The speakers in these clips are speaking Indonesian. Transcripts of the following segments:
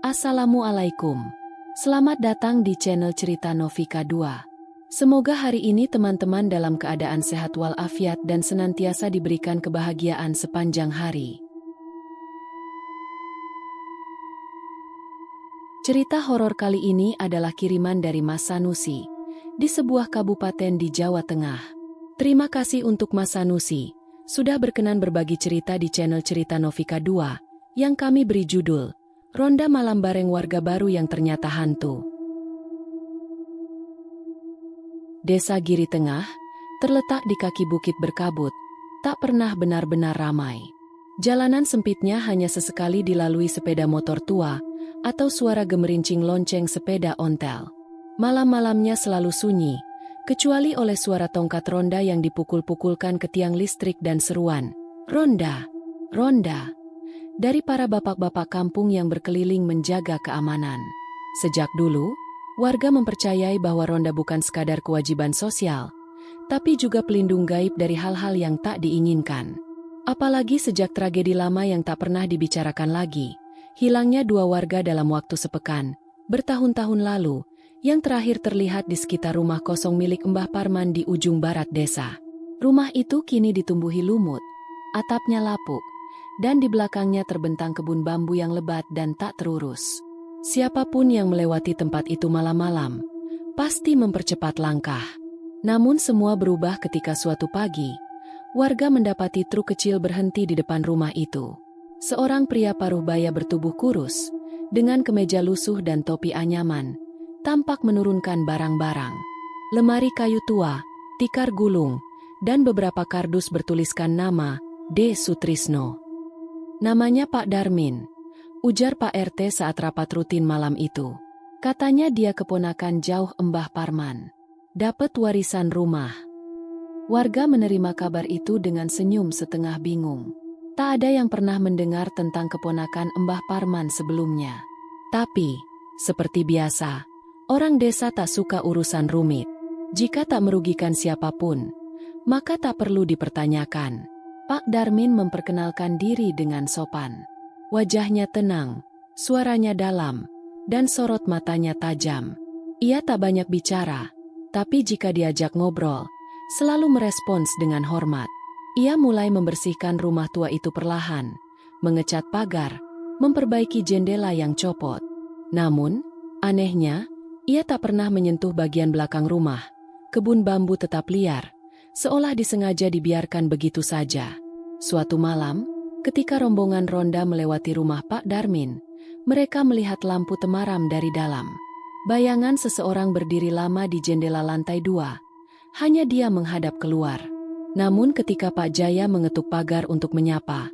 Assalamualaikum. Selamat datang di channel Cerita Novika 2. Semoga hari ini teman-teman dalam keadaan sehat walafiat dan senantiasa diberikan kebahagiaan sepanjang hari. Cerita horor kali ini adalah kiriman dari Mas Sanusi, di sebuah kabupaten di Jawa Tengah. Terima kasih untuk Mas Sanusi, sudah berkenan berbagi cerita di channel Cerita Novika 2, yang kami beri judul Ronda Malam Bareng Warga Baru yang Ternyata Hantu. Desa Giri Tengah, terletak di kaki bukit berkabut, tak pernah benar-benar ramai. Jalanan sempitnya hanya sesekali dilalui sepeda motor tua, atau suara gemerincing lonceng sepeda ontel. Malam-malamnya selalu sunyi, kecuali oleh suara tongkat ronda yang dipukul-pukulkan ke tiang listrik dan seruan, "Ronda! Ronda!" dari para bapak-bapak kampung yang berkeliling menjaga keamanan. Sejak dulu, warga mempercayai bahwa ronda bukan sekadar kewajiban sosial, tapi juga pelindung gaib dari hal-hal yang tak diinginkan. Apalagi sejak tragedi lama yang tak pernah dibicarakan lagi, hilangnya 2 warga dalam waktu sepekan, bertahun-tahun lalu, yang terakhir terlihat di sekitar rumah kosong milik Mbah Parman di ujung barat desa. Rumah itu kini ditumbuhi lumut, atapnya lapuk, dan di belakangnya terbentang kebun bambu yang lebat dan tak terurus. Siapapun yang melewati tempat itu malam-malam, pasti mempercepat langkah. Namun semua berubah ketika suatu pagi, warga mendapati truk kecil berhenti di depan rumah itu. Seorang pria paruh baya bertubuh kurus, dengan kemeja lusuh dan topi anyaman, tampak menurunkan barang-barang. Lemari kayu tua, tikar gulung, dan beberapa kardus bertuliskan nama D. Sutrisno. "Namanya Pak Darmin," ujar Pak RT saat rapat rutin malam itu. Katanya dia keponakan jauh Mbah Parman. Dapat warisan rumah. Warga menerima kabar itu dengan senyum setengah bingung. Tak ada yang pernah mendengar tentang keponakan Mbah Parman sebelumnya. Tapi, seperti biasa, orang desa tak suka urusan rumit. Jika tak merugikan siapapun, maka tak perlu dipertanyakan. Pak Darmin memperkenalkan diri dengan sopan. Wajahnya tenang, suaranya dalam, dan sorot matanya tajam. Ia tak banyak bicara, tapi jika diajak ngobrol, selalu merespons dengan hormat. Ia mulai membersihkan rumah tua itu perlahan, mengecat pagar, memperbaiki jendela yang copot. Namun, anehnya, ia tak pernah menyentuh bagian belakang rumah. Kebun bambu tetap liar, seolah disengaja dibiarkan begitu saja. Suatu malam, ketika rombongan ronda melewati rumah Pak Darmin, mereka melihat lampu temaram dari dalam. Bayangan seseorang berdiri lama di jendela lantai 2. Hanya dia menghadap keluar. Namun ketika Pak Jaya mengetuk pagar untuk menyapa,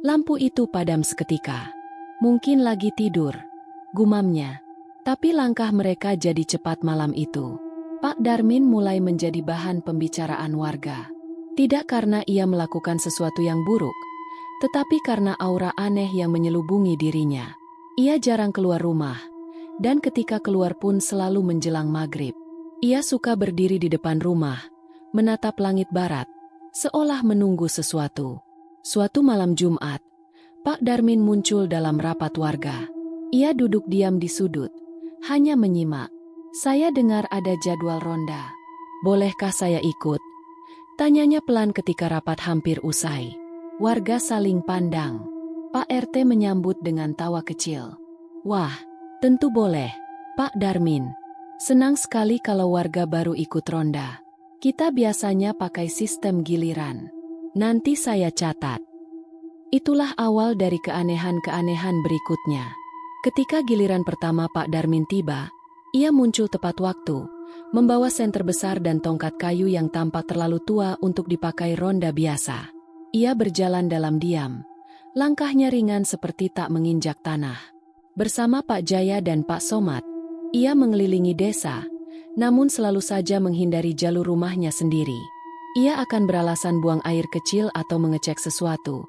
lampu itu padam seketika. "Mungkin lagi tidur," gumamnya. Tapi langkah mereka jadi cepat malam itu. Pak Darmin mulai menjadi bahan pembicaraan warga. Tidak karena ia melakukan sesuatu yang buruk, tetapi karena aura aneh yang menyelubungi dirinya. Ia jarang keluar rumah, dan ketika keluar pun selalu menjelang maghrib. Ia suka berdiri di depan rumah, menatap langit barat, seolah menunggu sesuatu. Suatu malam Jumat, Pak Darmin muncul dalam rapat warga. Ia duduk diam di sudut, hanya menyimak. "Saya dengar ada jadwal ronda. Bolehkah saya ikut?" tanyanya pelan ketika rapat hampir usai. Warga saling pandang. Pak RT menyambut dengan tawa kecil. "Wah, tentu boleh, Pak Darmin. Senang sekali kalau warga baru ikut ronda. Kita biasanya pakai sistem giliran. Nanti saya catat." Itulah awal dari keanehan-keanehan berikutnya. Ketika giliran pertama Pak Darmin tiba, ia muncul tepat waktu, membawa senter besar dan tongkat kayu yang tampak terlalu tua untuk dipakai ronda biasa. Ia berjalan dalam diam, langkahnya ringan seperti tak menginjak tanah. Bersama Pak Jaya dan Pak Somad, ia mengelilingi desa, namun selalu saja menghindari jalur rumahnya sendiri. Ia akan beralasan buang air kecil atau mengecek sesuatu,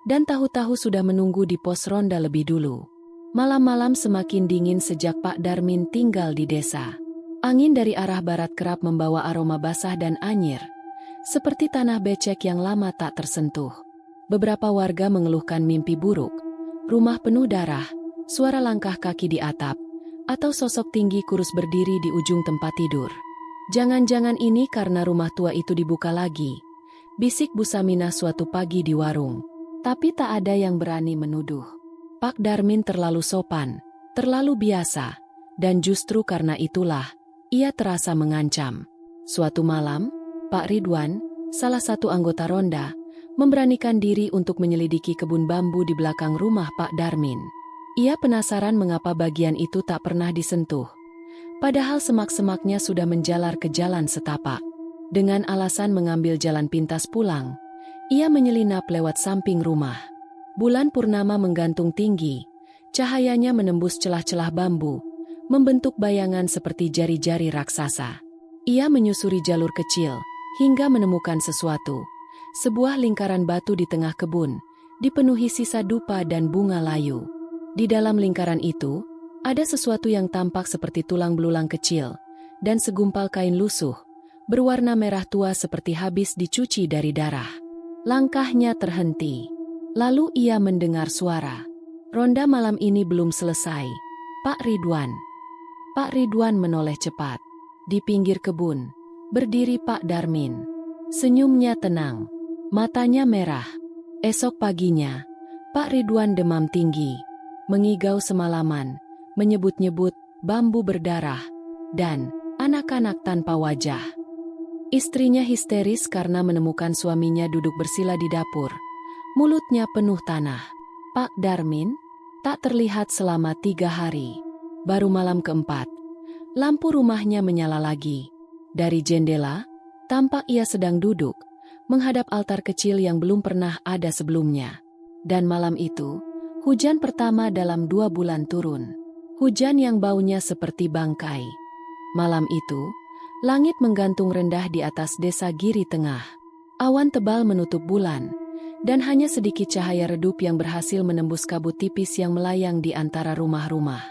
dan tahu-tahu sudah menunggu di pos ronda lebih dulu. Malam-malam semakin dingin sejak Pak Darmin tinggal di desa. Angin dari arah barat kerap membawa aroma basah dan anyir, seperti tanah becek yang lama tak tersentuh. Beberapa warga mengeluhkan mimpi buruk, rumah penuh darah, suara langkah kaki di atap, atau sosok tinggi kurus berdiri di ujung tempat tidur. Jangan-jangan ini karena rumah tua itu dibuka lagi, bisik Bu Saminah suatu pagi di warung. Tapi tak ada yang berani menuduh. Pak Darmin terlalu sopan, terlalu biasa, dan justru karena itulah, ia terasa mengancam. Suatu malam, Pak Ridwan, salah satu anggota ronda, memberanikan diri untuk menyelidiki kebun bambu di belakang rumah Pak Darmin. Ia penasaran mengapa bagian itu tak pernah disentuh. Padahal semak-semaknya sudah menjalar ke jalan setapak. Dengan alasan mengambil jalan pintas pulang, ia menyelinap lewat samping rumah. Bulan purnama menggantung tinggi, cahayanya menembus celah-celah bambu, membentuk bayangan seperti jari-jari raksasa. Ia menyusuri jalur kecil, hingga menemukan sesuatu. Sebuah lingkaran batu di tengah kebun, dipenuhi sisa dupa dan bunga layu. Di dalam lingkaran itu, ada sesuatu yang tampak seperti tulang belulang kecil, dan segumpal kain lusuh, berwarna merah tua seperti habis dicuci dari darah. Langkahnya terhenti. Lalu ia mendengar suara. Ronda malam ini belum selesai. Pak Ridwan. Pak Ridwan menoleh cepat. Di pinggir kebun, berdiri Pak Darmin. Senyumnya tenang. Matanya merah. Esok paginya, Pak Ridwan demam tinggi. Mengigau semalaman, menyebut-nyebut bambu berdarah, dan anak-anak tanpa wajah. Istrinya histeris karena menemukan suaminya duduk bersila di dapur. Mulutnya penuh tanah. Pak Darmin tak terlihat selama 3 hari. Baru malam keempat, lampu rumahnya menyala lagi. Dari jendela, tampak ia sedang duduk, menghadap altar kecil yang belum pernah ada sebelumnya. Dan malam itu, hujan pertama dalam 2 bulan turun. Hujan yang baunya seperti bangkai. Malam itu, langit menggantung rendah di atas desa Giri Tengah. Awan tebal menutup bulan, dan hanya sedikit cahaya redup yang berhasil menembus kabut tipis yang melayang di antara rumah-rumah.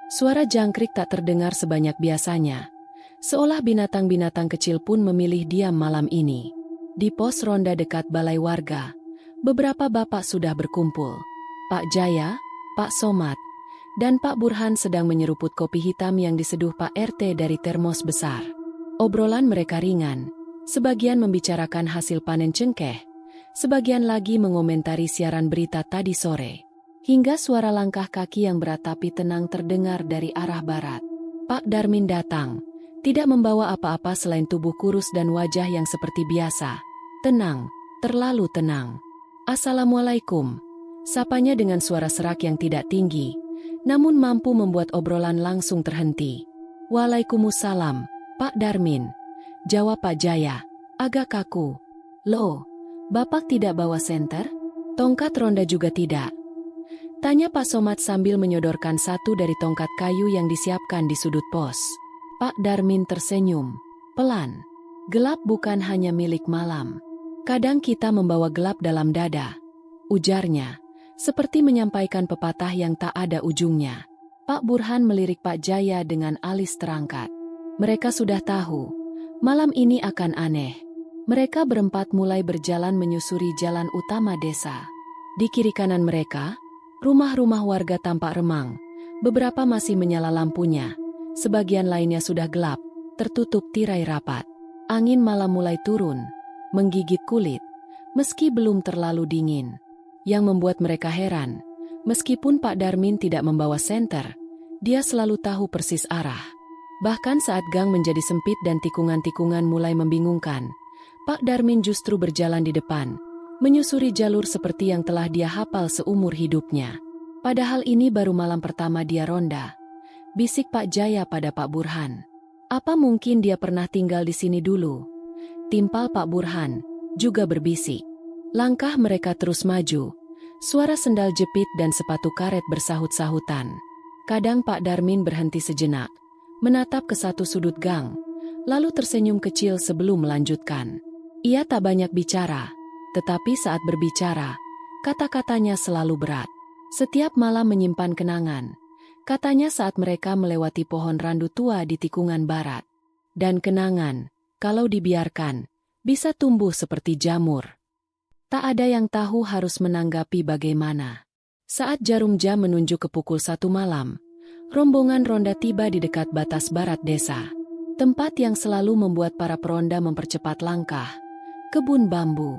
Suara jangkrik tak terdengar sebanyak biasanya, seolah binatang-binatang kecil pun memilih diam malam ini. Di pos ronda dekat balai warga, beberapa bapak sudah berkumpul. Pak Jaya, Pak Somad, dan Pak Burhan sedang menyeruput kopi hitam yang diseduh Pak RT dari termos besar. Obrolan mereka ringan, sebagian membicarakan hasil panen cengkeh, sebagian lagi mengomentari siaran berita tadi sore. Hingga suara langkah kaki yang berat tapi tenang terdengar dari arah barat. Pak Darmin datang, tidak membawa apa-apa selain tubuh kurus dan wajah yang seperti biasa. Tenang, terlalu tenang. Assalamualaikum. Sapanya dengan suara serak yang tidak tinggi, namun mampu membuat obrolan langsung terhenti. Waalaikumsalam, Pak Darmin. Jawab Pak Jaya, agak kaku. Loh, Bapak tidak bawa senter? Tongkat ronda juga tidak? Tanya Pak Somad sambil menyodorkan satu dari tongkat kayu yang disiapkan di sudut pos. Pak Darmin tersenyum, pelan. Gelap bukan hanya milik malam. Kadang kita membawa gelap dalam dada, ujarnya, seperti menyampaikan pepatah yang tak ada ujungnya. Pak Burhan melirik Pak Jaya dengan alis terangkat. Mereka sudah tahu, malam ini akan aneh. Mereka berempat mulai berjalan menyusuri jalan utama desa. Di kiri kanan mereka, rumah-rumah warga tampak remang. Beberapa masih menyala lampunya, sebagian lainnya sudah gelap, tertutup tirai rapat. Angin malam mulai turun, menggigit kulit, meski belum terlalu dingin. Yang membuat mereka heran, meskipun Pak Darmin tidak membawa senter, dia selalu tahu persis arah. Bahkan saat gang menjadi sempit dan tikungan-tikungan mulai membingungkan, Pak Darmin justru berjalan di depan, menyusuri jalur seperti yang telah dia hafal seumur hidupnya. Padahal ini baru malam pertama dia ronda, bisik Pak Jaya pada Pak Burhan. Apa mungkin dia pernah tinggal di sini dulu? Timpal Pak Burhan juga berbisik. Langkah mereka terus maju. Suara sendal jepit dan sepatu karet bersahut-sahutan. Kadang Pak Darmin berhenti sejenak, menatap ke satu sudut gang, lalu tersenyum kecil sebelum melanjutkan. Ia tak banyak bicara, tetapi saat berbicara, kata-katanya selalu berat. Setiap malam menyimpan kenangan, katanya saat mereka melewati pohon randu tua di tikungan barat. Dan kenangan, kalau dibiarkan, bisa tumbuh seperti jamur. Tak ada yang tahu harus menanggapi bagaimana. Saat jarum jam menunjuk ke pukul 1 malam, rombongan ronda tiba di dekat batas barat desa. Tempat yang selalu membuat para peronda mempercepat langkah. Kebun bambu.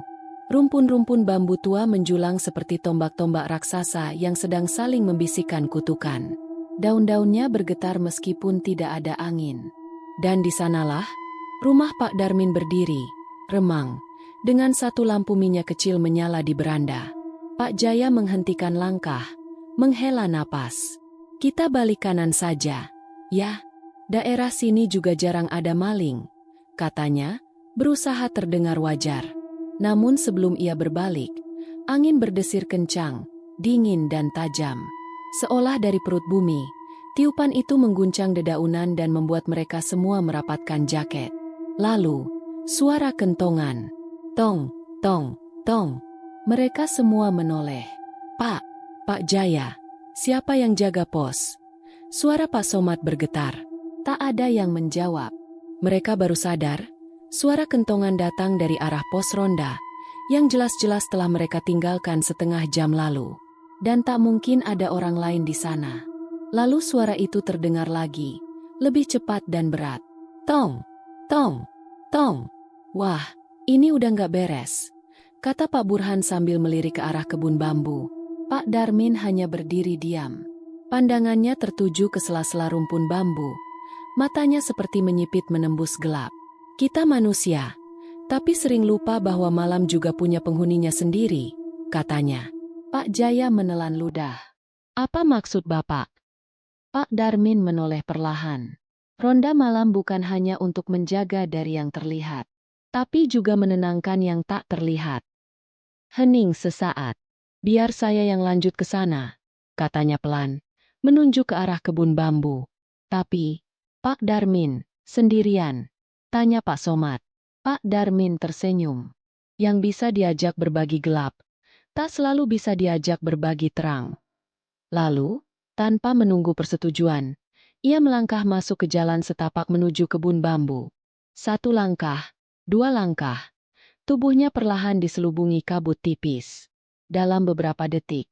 Rumpun-rumpun bambu tua menjulang seperti tombak-tombak raksasa yang sedang saling membisikkan kutukan. Daun-daunnya bergetar meskipun tidak ada angin. Dan di sanalah, rumah Pak Darmin berdiri, remang, dengan satu lampu minyak kecil menyala di beranda. Pak Jaya menghentikan langkah, menghela napas. Kita balik kanan saja. Ya, daerah sini juga jarang ada maling, katanya, berusaha terdengar wajar. Namun sebelum ia berbalik, angin berdesir kencang, dingin dan tajam. Seolah dari perut bumi, tiupan itu mengguncang dedaunan dan membuat mereka semua merapatkan jaket. Lalu, suara kentongan. Tong, tong, tong. Mereka semua menoleh. Pak Jaya, siapa yang jaga pos? Suara Pak Somad bergetar. Tak ada yang menjawab. Mereka baru sadar, suara kentongan datang dari arah pos ronda, yang jelas-jelas telah mereka tinggalkan setengah jam lalu. Dan tak mungkin ada orang lain di sana. Lalu suara itu terdengar lagi, lebih cepat dan berat. Tong, tong, tong. Wah, ini udah nggak beres, kata Pak Burhan sambil melirik ke arah kebun bambu. Pak Darmin hanya berdiri diam. Pandangannya tertuju ke sela-sela rumpun bambu. Matanya seperti menyipit menembus gelap. Kita manusia, tapi sering lupa bahwa malam juga punya penghuninya sendiri, katanya. Pak Jaya menelan ludah. Apa maksud Bapak? Pak Darmin menoleh perlahan. Ronda malam bukan hanya untuk menjaga dari yang terlihat, tapi juga menenangkan yang tak terlihat. Hening sesaat. Biar saya yang lanjut ke sana, katanya pelan, menunjuk ke arah kebun bambu. Tapi, Pak Darmin, sendirian? Tanya Pak Somad. Pak Darmin tersenyum. Yang bisa diajak berbagi gelap, tak selalu bisa diajak berbagi terang. Lalu, tanpa menunggu persetujuan, ia melangkah masuk ke jalan setapak menuju kebun bambu. 1 langkah, 2 langkah. Tubuhnya perlahan diselubungi kabut tipis. Dalam beberapa detik,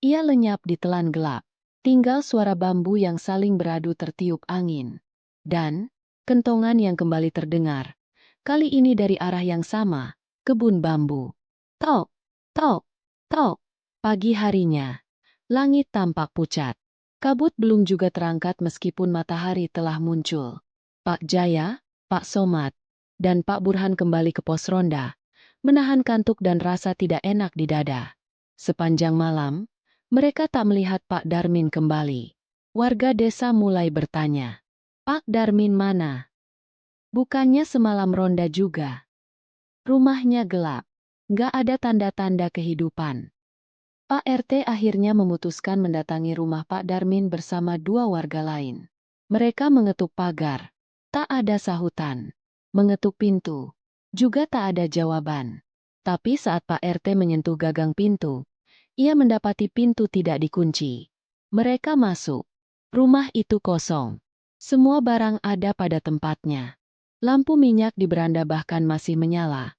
ia lenyap di telan gelap. Tinggal suara bambu yang saling beradu tertiup angin. Dan, kentongan yang kembali terdengar. Kali ini dari arah yang sama, kebun bambu. Tok, tok, tok. Pagi harinya, langit tampak pucat. Kabut belum juga terangkat meskipun matahari telah muncul. Pak Jaya, Pak Somad, dan Pak Burhan kembali ke pos ronda, menahan kantuk dan rasa tidak enak di dada. Sepanjang malam, mereka tak melihat Pak Darmin kembali. Warga desa mulai bertanya, Pak Darmin mana? Bukannya semalam ronda juga. Rumahnya gelap, nggak ada tanda-tanda kehidupan. Pak RT akhirnya memutuskan mendatangi rumah Pak Darmin bersama 2 warga lain. Mereka mengetuk pagar. Tak ada sahutan. Mengetuk pintu. Juga tak ada jawaban. Tapi saat Pak RT menyentuh gagang pintu, ia mendapati pintu tidak dikunci. Mereka masuk. Rumah itu kosong. Semua barang ada pada tempatnya. Lampu minyak di beranda bahkan masih menyala,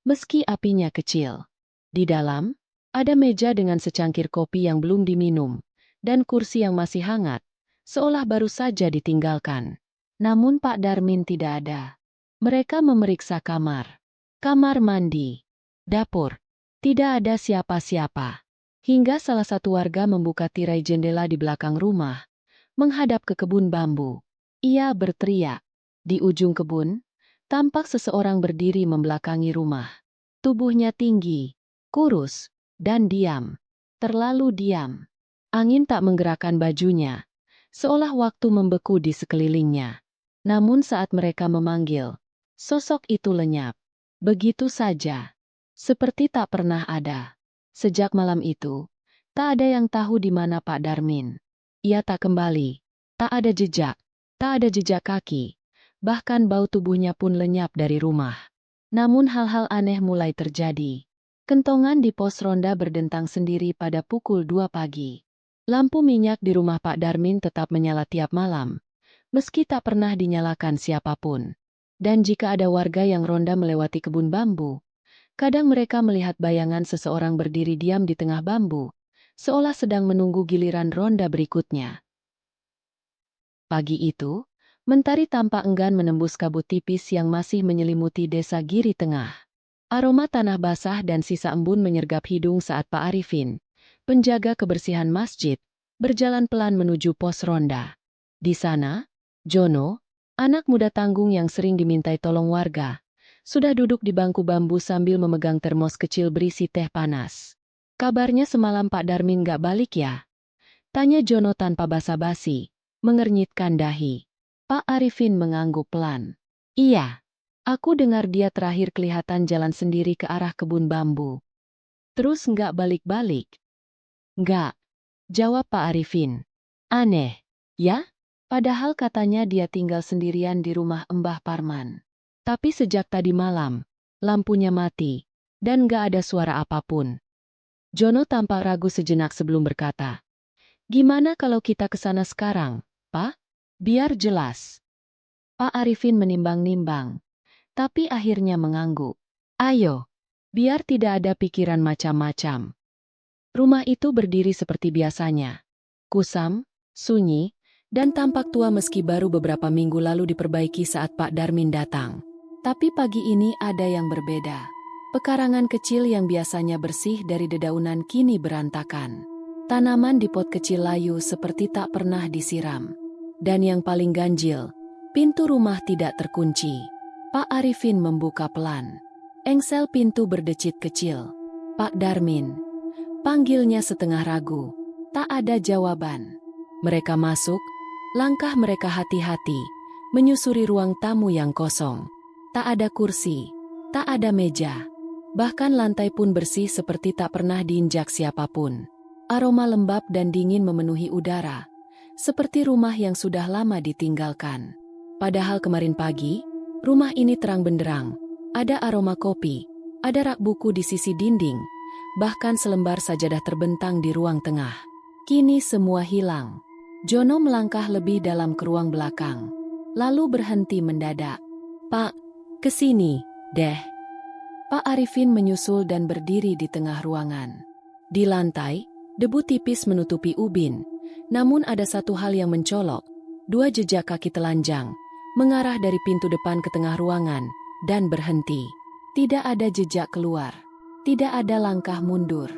meski apinya kecil. Di dalam, ada meja dengan secangkir kopi yang belum diminum, dan kursi yang masih hangat, seolah baru saja ditinggalkan. Namun Pak Darmin tidak ada. Mereka memeriksa kamar, kamar mandi, dapur. Tidak ada siapa-siapa. Hingga salah satu warga membuka tirai jendela di belakang rumah, menghadap ke kebun bambu. Ia berteriak. Di ujung kebun, tampak seseorang berdiri membelakangi rumah. Tubuhnya tinggi, kurus, dan diam. Terlalu diam. Angin tak menggerakkan bajunya, seolah waktu membeku di sekelilingnya. Namun saat mereka memanggil, sosok itu lenyap. Begitu saja. Seperti tak pernah ada. Sejak malam itu, tak ada yang tahu di mana Pak Darmin. Ia tak kembali. Tak ada jejak. Tak ada jejak kaki. Bahkan bau tubuhnya pun lenyap dari rumah. Namun hal-hal aneh mulai terjadi. Kentongan di pos ronda berdentang sendiri pada pukul 2 pagi. Lampu minyak di rumah Pak Darmin tetap menyala tiap malam, meski tak pernah dinyalakan siapapun. Dan jika ada warga yang ronda melewati kebun bambu, kadang mereka melihat bayangan seseorang berdiri diam di tengah bambu, seolah sedang menunggu giliran ronda berikutnya. Pagi itu, mentari tampak enggan menembus kabut tipis yang masih menyelimuti desa Giri Tengah. Aroma tanah basah dan sisa embun menyergap hidung saat Pak Arifin, penjaga kebersihan masjid, berjalan pelan menuju pos ronda. Di sana, Jono, anak muda tanggung yang sering dimintai tolong warga, sudah duduk di bangku bambu sambil memegang termos kecil berisi teh panas. "Kabarnya semalam Pak Darmin gak balik ya?" tanya Jono tanpa basa-basi, mengernyitkan dahi. Pak Arifin mengangguk pelan. "Iya, aku dengar dia terakhir kelihatan jalan sendiri ke arah kebun bambu. Terus nggak balik-balik?" "Nggak," jawab Pak Arifin. "Aneh, ya? Padahal katanya dia tinggal sendirian di rumah Mbah Parman. Tapi sejak tadi malam, lampunya mati, dan nggak ada suara apapun." Jono tampak ragu sejenak sebelum berkata, "Gimana kalau kita ke sana sekarang, Pak? Biar jelas." Pak Arifin menimbang-nimbang, tapi akhirnya mengangguk. "Ayo, biar tidak ada pikiran macam-macam." Rumah itu berdiri seperti biasanya. Kusam, sunyi, dan tampak tua meski baru beberapa minggu lalu diperbaiki saat Pak Darmin datang. Tapi pagi ini ada yang berbeda. Pekarangan kecil yang biasanya bersih dari dedaunan kini berantakan. Tanaman di pot kecil layu seperti tak pernah disiram. Dan yang paling ganjil, pintu rumah tidak terkunci. Pak Arifin membuka pelan. Engsel pintu berdecit kecil. "Pak Darmin," panggilnya setengah ragu. Tak ada jawaban. Mereka masuk, langkah mereka hati-hati, menyusuri ruang tamu yang kosong. Tak ada kursi, tak ada meja. Bahkan lantai pun bersih seperti tak pernah diinjak siapapun. Aroma lembab dan dingin memenuhi udara, seperti rumah yang sudah lama ditinggalkan. Padahal kemarin pagi, rumah ini terang benderang. Ada aroma kopi, ada rak buku di sisi dinding, bahkan selembar sajadah terbentang di ruang tengah. Kini semua hilang. Jono melangkah lebih dalam ke ruang belakang, lalu berhenti mendadak. "Pak, kesini, deh." Pak Arifin menyusul dan berdiri di tengah ruangan. Di lantai, debu tipis menutupi ubin, namun ada satu hal yang mencolok, 2 jejak kaki telanjang, mengarah dari pintu depan ke tengah ruangan, dan berhenti. Tidak ada jejak keluar. Tidak ada langkah mundur.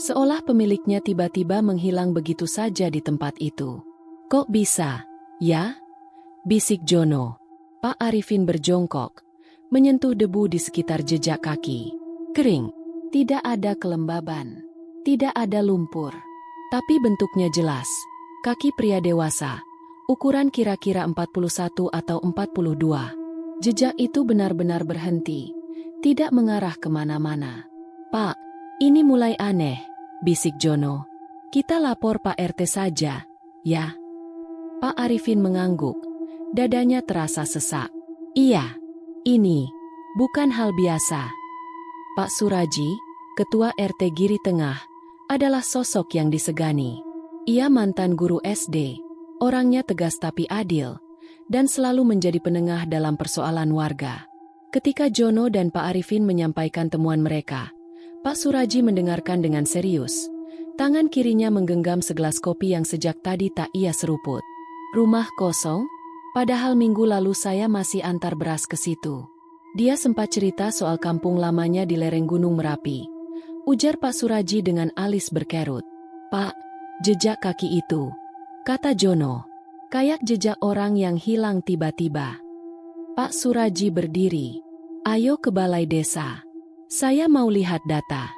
Seolah pemiliknya tiba-tiba menghilang begitu saja di tempat itu. "Kok bisa, ya?" bisik Jono. Pak Arifin berjongkok, menyentuh debu di sekitar jejak kaki. Kering, tidak ada kelembaban, tidak ada lumpur. Tapi bentuknya jelas, kaki pria dewasa, ukuran kira-kira 41 atau 42. Jejak itu benar-benar berhenti, tidak mengarah kemana-mana. "Pak, ini mulai aneh," bisik Jono. "Kita lapor Pak RT saja, ya?" Pak Arifin mengangguk, dadanya terasa sesak. "Iya, ini bukan hal biasa." Pak Suraji, ketua RT Giri Tengah, adalah sosok yang disegani. Ia mantan guru SD, orangnya tegas tapi adil, dan selalu menjadi penengah dalam persoalan warga. Ketika Jono dan Pak Arifin menyampaikan temuan mereka, Pak Suraji mendengarkan dengan serius. Tangan kirinya menggenggam segelas kopi yang sejak tadi tak ia seruput. "Rumah kosong? Padahal minggu lalu saya masih antar beras ke situ." Dia sempat cerita soal kampung lamanya di lereng Gunung Merapi. Ujar Pak Suraji dengan alis berkerut. "Pak, jejak kaki itu," kata Jono, "kayak jejak orang yang hilang tiba-tiba." Pak Suraji berdiri. "Ayo ke balai desa. Saya mau lihat data."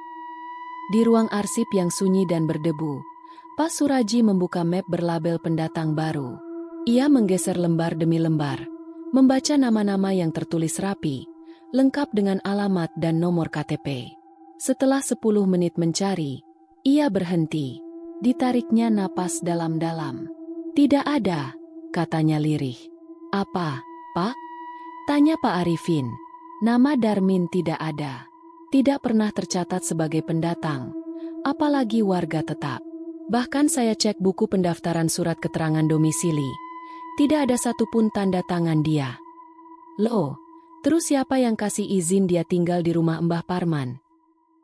Di ruang arsip yang sunyi dan berdebu, Pak Suraji membuka map berlabel pendatang baru. Ia menggeser lembar demi lembar, membaca nama-nama yang tertulis rapi, lengkap dengan alamat dan nomor KTP. Setelah 10 menit mencari, ia berhenti. Ditariknya napas dalam-dalam. "Tidak ada," katanya lirih. "Apa, Pak?" tanya Pak Arifin. "Nama Darmin tidak ada. Tidak pernah tercatat sebagai pendatang, apalagi warga tetap. Bahkan saya cek buku pendaftaran surat keterangan domisili. Tidak ada satupun tanda tangan dia." "Loh, terus siapa yang kasih izin dia tinggal di rumah Mbah Parman?"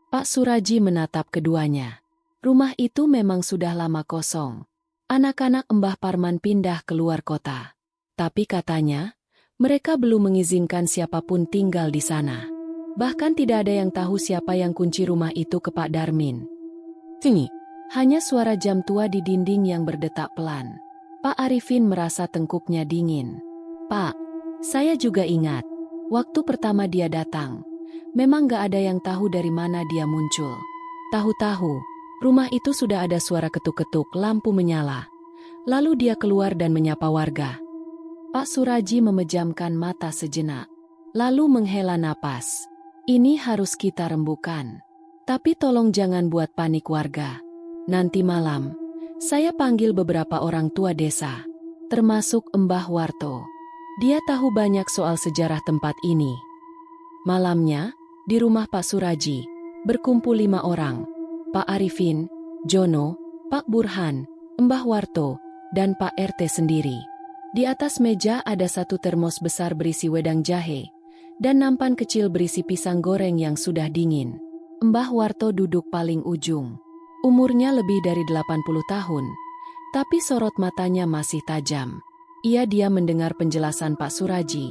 Pak Suraji menatap keduanya. Rumah itu memang sudah lama kosong. Anak-anak Mbah Parman pindah keluar kota. Tapi katanya, mereka belum mengizinkan siapapun tinggal di sana. Bahkan tidak ada yang tahu siapa yang kunci rumah itu ke Pak Darmin. Sini, hanya suara jam tua di dinding yang berdetak pelan. Pak Arifin merasa tengkuknya dingin. Pak, saya juga ingat. Waktu pertama dia datang, memang gak ada yang tahu dari mana dia muncul. Tahu-tahu, rumah itu sudah ada suara ketuk-ketuk, lampu menyala. Lalu dia keluar dan menyapa warga. Pak Suraji memejamkan mata sejenak, lalu menghela napas. Ini harus kita rembukan. Tapi tolong jangan buat panik warga. Nanti malam, saya panggil beberapa orang tua desa, termasuk Mbah Warto. Dia tahu banyak soal sejarah tempat ini. Malamnya, di rumah Pak Suraji, berkumpul 5 orang. Pak Arifin, Jono, Pak Burhan, Mbah Warto, dan Pak RT sendiri. Di atas meja ada satu termos besar berisi wedang jahe, dan nampan kecil berisi pisang goreng yang sudah dingin. Mbah Warto duduk paling ujung. Umurnya lebih dari 80 tahun, tapi sorot matanya masih tajam. Ia diam mendengar penjelasan Pak Suraji,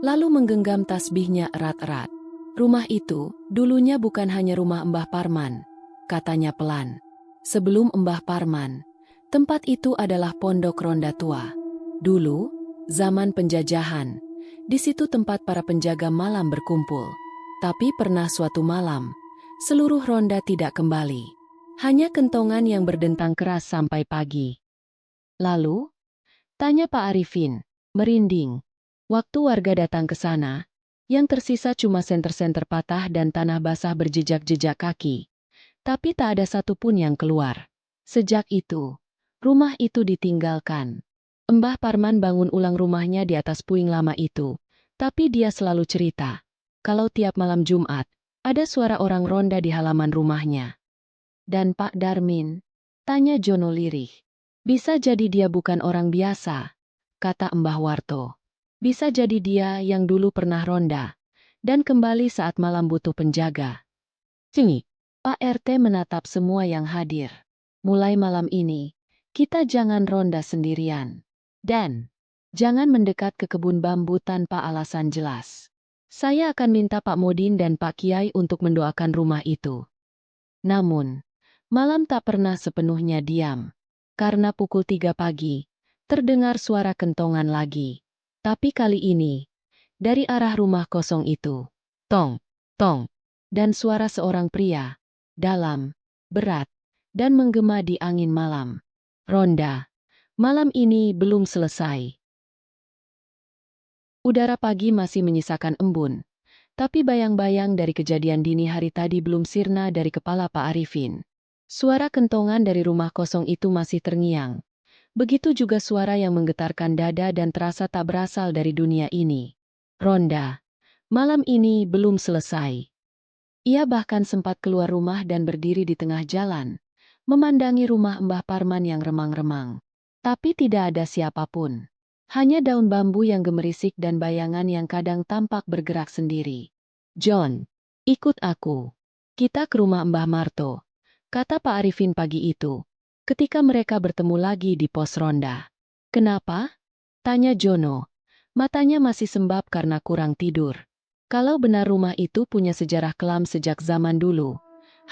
lalu menggenggam tasbihnya erat-erat. Rumah itu, dulunya bukan hanya rumah Mbah Parman, katanya pelan. Sebelum Mbah Parman, tempat itu adalah pondok ronda tua. Dulu, zaman penjajahan, di situ tempat para penjaga malam berkumpul. Tapi pernah suatu malam, seluruh ronda tidak kembali. Hanya kentongan yang berdentang keras sampai pagi. Lalu, tanya Pak Arifin, merinding. Waktu warga datang ke sana, yang tersisa cuma senter-senter patah dan tanah basah berjejak-jejak kaki. Tapi tak ada satupun yang keluar. Sejak itu, rumah itu ditinggalkan. Mbah Parman bangun ulang rumahnya di atas puing lama itu. Tapi dia selalu cerita, kalau tiap malam Jumat, ada suara orang ronda di halaman rumahnya. Dan Pak Darmin? Tanya Jono lirih. Bisa jadi dia bukan orang biasa, kata Mbah Warto. Bisa jadi dia yang dulu pernah ronda, dan kembali saat malam butuh penjaga. Sini, Pak RT menatap semua yang hadir. Mulai malam ini, kita jangan ronda sendirian. Dan, jangan mendekat ke kebun bambu tanpa alasan jelas. Saya akan minta Pak Modin dan Pak Kiai untuk mendoakan rumah itu. Namun, malam tak pernah sepenuhnya diam. Karena pukul 3 pagi, terdengar suara kentongan lagi. Tapi kali ini, dari arah rumah kosong itu, tong, tong, dan suara seorang pria, dalam, berat, dan menggema di angin malam. Ronda, malam ini belum selesai. Udara pagi masih menyisakan embun, tapi bayang-bayang dari kejadian dini hari tadi belum sirna dari kepala Pak Arifin. Suara kentongan dari rumah kosong itu masih terngiang. Begitu juga suara yang menggetarkan dada dan terasa tak berasal dari dunia ini. Ronda, malam ini belum selesai. Ia bahkan sempat keluar rumah dan berdiri di tengah jalan, memandangi rumah Mbah Parman yang remang-remang. Tapi tidak ada siapapun. Hanya daun bambu yang gemerisik dan bayangan yang kadang tampak bergerak sendiri. John, ikut aku. Kita ke rumah Mbah Marto, kata Pak Arifin pagi itu, ketika mereka bertemu lagi di pos ronda. Kenapa? Tanya Jono. Matanya masih sembab karena kurang tidur. Kalau benar rumah itu punya sejarah kelam sejak zaman dulu,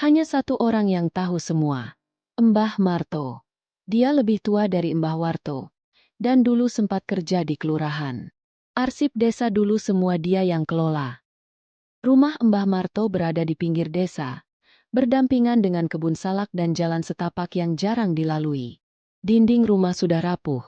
hanya satu orang yang tahu semua. Mbah Marto. Dia lebih tua dari Mbah Warto, dan dulu sempat kerja di kelurahan. Arsip desa dulu semua dia yang kelola. Rumah Mbah Marto berada di pinggir desa, berdampingan dengan kebun salak dan jalan setapak yang jarang dilalui. Dinding rumah sudah rapuh,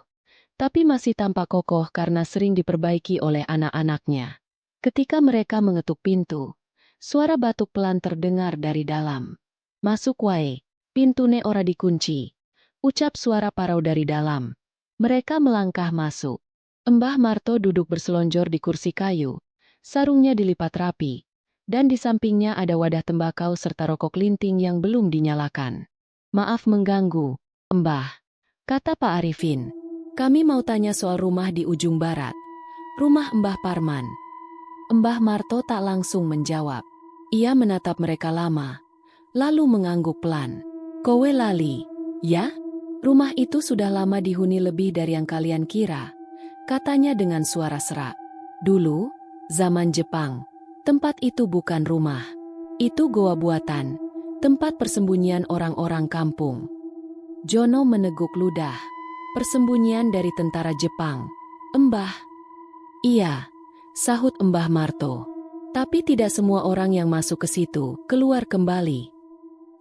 tapi masih tampak kokoh karena sering diperbaiki oleh anak-anaknya. Ketika mereka mengetuk pintu, suara batuk pelan terdengar dari dalam. Masuk wae, pintune ora dikunci, ucap suara parau dari dalam. Mereka melangkah masuk. Mbah Marto duduk berselonjor di kursi kayu, sarungnya dilipat rapi, dan di sampingnya ada wadah tembakau serta rokok linting yang belum dinyalakan. Maaf mengganggu, Mbah, kata Pak Arifin. Kami mau tanya soal rumah di ujung barat. Rumah Mbah Parman. Mbah Marto tak langsung menjawab. Ia menatap mereka lama, lalu mengangguk pelan. Kowe lali, ya? Rumah itu sudah lama dihuni lebih dari yang kalian kira, katanya dengan suara serak. Dulu, zaman Jepang, tempat itu bukan rumah. Itu goa buatan, tempat persembunyian orang-orang kampung. Jono meneguk ludah. Persembunyian dari tentara Jepang. Embah. Iya, sahut Mbah Marto. Tapi tidak semua orang yang masuk ke situ keluar kembali.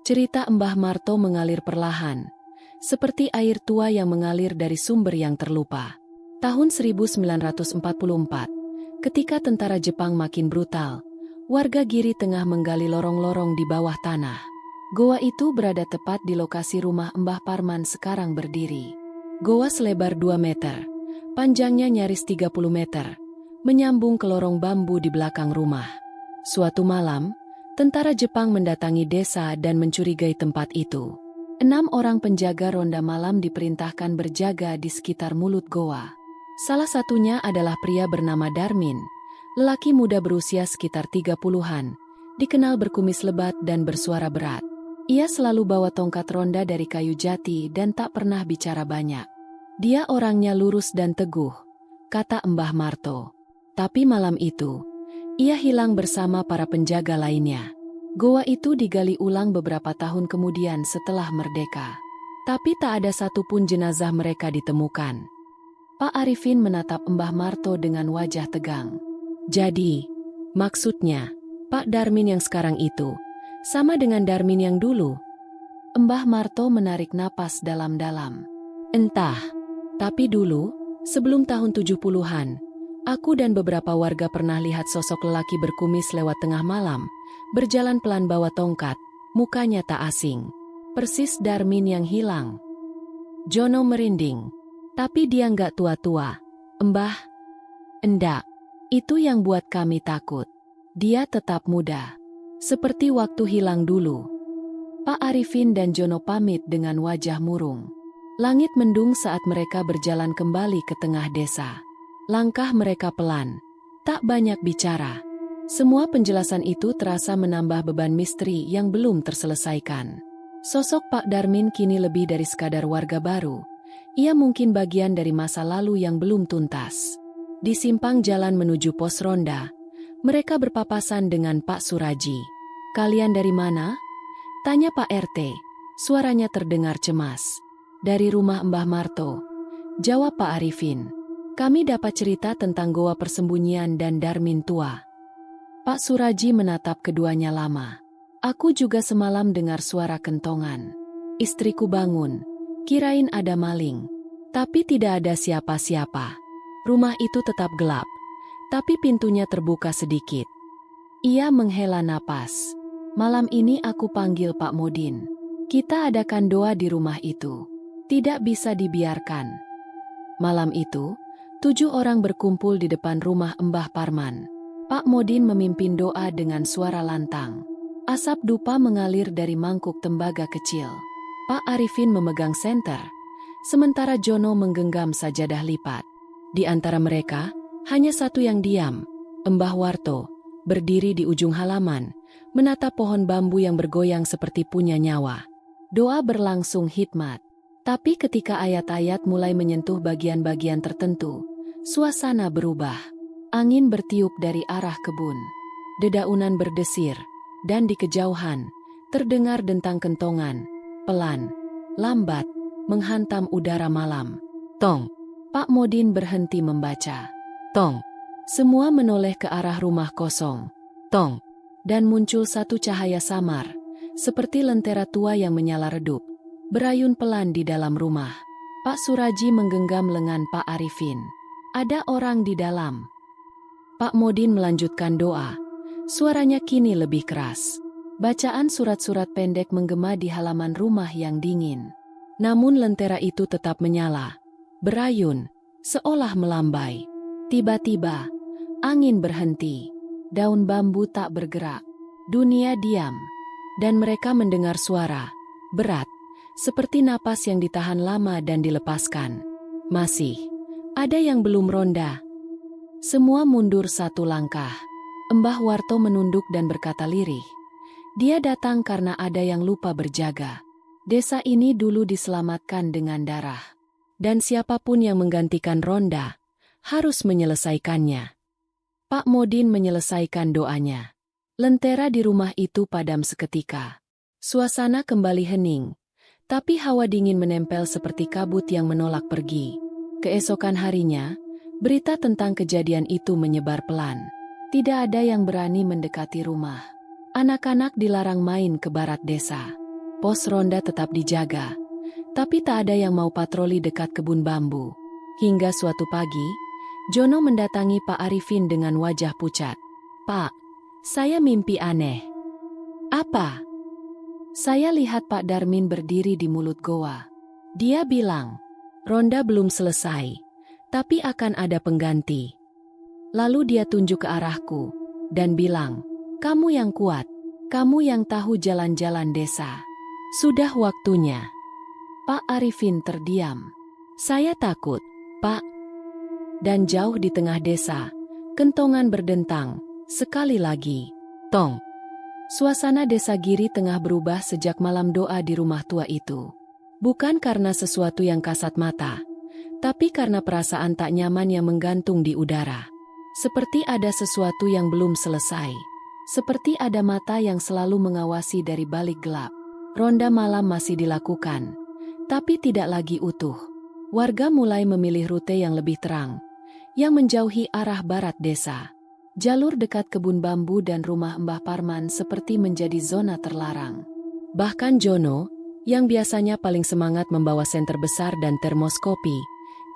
Cerita Mbah Marto mengalir perlahan, seperti air tua yang mengalir dari sumber yang terlupa. Tahun 1944, ketika tentara Jepang makin brutal, warga Giri Tengah menggali lorong-lorong di bawah tanah. Goa itu berada tepat di lokasi rumah Mbah Parman sekarang berdiri. Goa selebar 2 meter, panjangnya nyaris 30 meter, menyambung ke lorong bambu di belakang rumah. Suatu malam, tentara Jepang mendatangi desa dan mencurigai tempat itu. 6 orang penjaga ronda malam diperintahkan berjaga di sekitar mulut goa. Salah satunya adalah pria bernama Darmin, lelaki muda berusia sekitar 30-an, dikenal berkumis lebat dan bersuara berat. Ia selalu bawa tongkat ronda dari kayu jati dan tak pernah bicara banyak. Dia orangnya lurus dan teguh, kata Mbah Marto. Tapi malam itu, ia hilang bersama para penjaga lainnya. Goa itu digali ulang beberapa tahun kemudian setelah merdeka. Tapi tak ada satupun jenazah mereka ditemukan. Pak Arifin menatap Mbah Marto dengan wajah tegang. Jadi, maksudnya, Pak Darmin yang sekarang itu, sama dengan Darmin yang dulu? Mbah Marto menarik napas dalam-dalam. Entah, tapi dulu, sebelum tahun 70-an, aku dan beberapa warga pernah lihat sosok lelaki berkumis lewat tengah malam, berjalan pelan bawa tongkat, mukanya tak asing. Persis Darmin yang hilang. Jono merinding. Tapi dia nggak tua-tua, Mbah. Endak, itu yang buat kami takut. Dia tetap muda. Seperti waktu hilang dulu. Pak Arifin dan Jono pamit dengan wajah murung. Langit mendung saat mereka berjalan kembali ke tengah desa. Langkah mereka pelan, tak banyak bicara. Semua penjelasan itu terasa menambah beban misteri yang belum terselesaikan. Sosok Pak Darmin kini lebih dari sekadar warga baru. Ia mungkin bagian dari masa lalu yang belum tuntas. Di simpang jalan menuju pos ronda, mereka berpapasan dengan Pak Suraji. Kalian dari mana? Tanya Pak RT. Suaranya terdengar cemas. Dari rumah Mbah Marto, jawab Pak Arifin. Kami dapat cerita tentang goa persembunyian dan Darmin tua. Pak Suraji menatap keduanya lama. Aku juga semalam dengar suara kentongan. Istriku bangun. Kirain ada maling, tapi tidak ada siapa-siapa. Rumah itu tetap gelap, tapi pintunya terbuka sedikit. Ia menghela napas. Malam ini aku panggil Pak Modin. Kita adakan doa di rumah itu. Tidak bisa dibiarkan. Malam itu, 7 orang berkumpul di depan rumah Mbah Parman. Pak Modin memimpin doa dengan suara lantang. Asap dupa mengalir dari mangkuk tembaga kecil. Pak Arifin memegang senter, sementara Jono menggenggam sajadah lipat. Di antara mereka, hanya satu yang diam, Mbah Warto, berdiri di ujung halaman, menatap pohon bambu yang bergoyang seperti punya nyawa. Doa berlangsung hikmat, tapi ketika ayat-ayat mulai menyentuh bagian-bagian tertentu, suasana berubah. Angin bertiup dari arah kebun. Dedaunan berdesir, dan di kejauhan, terdengar dentang kentongan. Pelan, lambat, menghantam udara malam. Tong. Pak Modin berhenti membaca. Tong. Semua menoleh ke arah rumah kosong. Tong. Dan muncul satu cahaya samar, seperti lentera tua yang menyala redup, berayun pelan di dalam rumah. Pak Suraji menggenggam lengan Pak Arifin. Ada orang di dalam. Pak Modin melanjutkan doa. Suaranya kini lebih keras. Bacaan surat-surat pendek menggema di halaman rumah yang dingin. Namun lentera itu tetap menyala, berayun, seolah melambai. Tiba-tiba, angin berhenti, daun bambu tak bergerak, dunia diam. Dan mereka mendengar suara, berat, seperti napas yang ditahan lama dan dilepaskan. Masih, ada yang belum ronda. Semua mundur satu langkah. Mbah Warto menunduk dan berkata lirih. Dia datang karena ada yang lupa berjaga. Desa ini dulu diselamatkan dengan darah. Dan siapapun yang menggantikan Ronda, harus menyelesaikannya. Pak Modin menyelesaikan doanya. Lentera di rumah itu padam seketika. Suasana kembali hening, tapi hawa dingin menempel seperti kabut yang menolak pergi. Keesokan harinya, berita tentang kejadian itu menyebar pelan. Tidak ada yang berani mendekati rumah. Anak-anak dilarang main ke barat desa. Pos ronda tetap dijaga, tapi tak ada yang mau patroli dekat kebun bambu. Hingga suatu pagi, Jono mendatangi Pak Arifin dengan wajah pucat. "Pak, saya mimpi aneh." "Apa?" "Saya lihat Pak Darmin berdiri di mulut goa. Dia bilang, ronda belum selesai, tapi akan ada pengganti." Lalu dia tunjuk ke arahku, dan bilang, "Kamu yang kuat, kamu yang tahu jalan-jalan desa. Sudah waktunya." Pak Arifin terdiam. "Saya takut, Pak." Dan jauh di tengah desa, kentongan berdentang, sekali lagi, tong. Suasana desa Giri tengah berubah sejak malam doa di rumah tua itu. Bukan karena sesuatu yang kasat mata, tapi karena perasaan tak nyaman yang menggantung di udara. Seperti ada sesuatu yang belum selesai. Seperti ada mata yang selalu mengawasi dari balik gelap. Ronda malam masih dilakukan, tapi tidak lagi utuh. Warga mulai memilih rute yang lebih terang, yang menjauhi arah barat desa. Jalur dekat kebun bambu dan rumah Mbah Parman seperti menjadi zona terlarang. Bahkan Jono, yang biasanya paling semangat membawa senter besar dan termos kopi,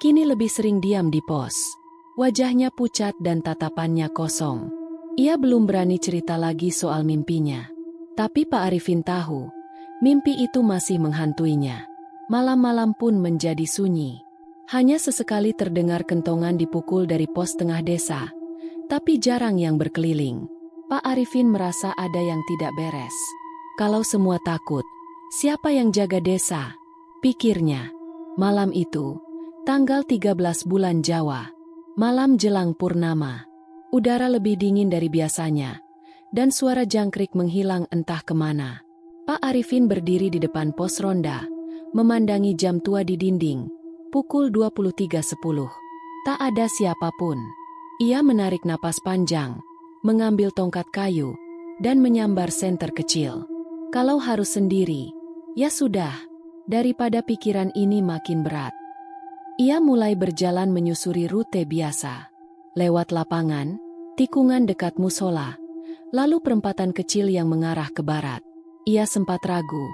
kini lebih sering diam di pos. Wajahnya pucat dan tatapannya kosong. Ia belum berani cerita lagi soal mimpinya. Tapi Pak Arifin tahu, mimpi itu masih menghantuinya. Malam-malam pun menjadi sunyi. Hanya sesekali terdengar kentongan dipukul dari pos tengah desa, tapi jarang yang berkeliling. Pak Arifin merasa ada yang tidak beres. Kalau semua takut, siapa yang jaga desa? Pikirnya. Malam itu, tanggal 13 bulan Jawa, malam jelang purnama. Udara lebih dingin dari biasanya, dan suara jangkrik menghilang entah kemana. Pak Arifin berdiri di depan pos ronda, memandangi jam tua di dinding, pukul 23.10. Tak ada siapapun. Ia menarik napas panjang, mengambil tongkat kayu, dan menyambar senter kecil. Kalau harus sendiri, ya sudah, daripada pikiran ini makin berat. Ia mulai berjalan menyusuri rute biasa. Lewat lapangan, tikungan dekat musola, lalu perempatan kecil yang mengarah ke barat. Ia sempat ragu,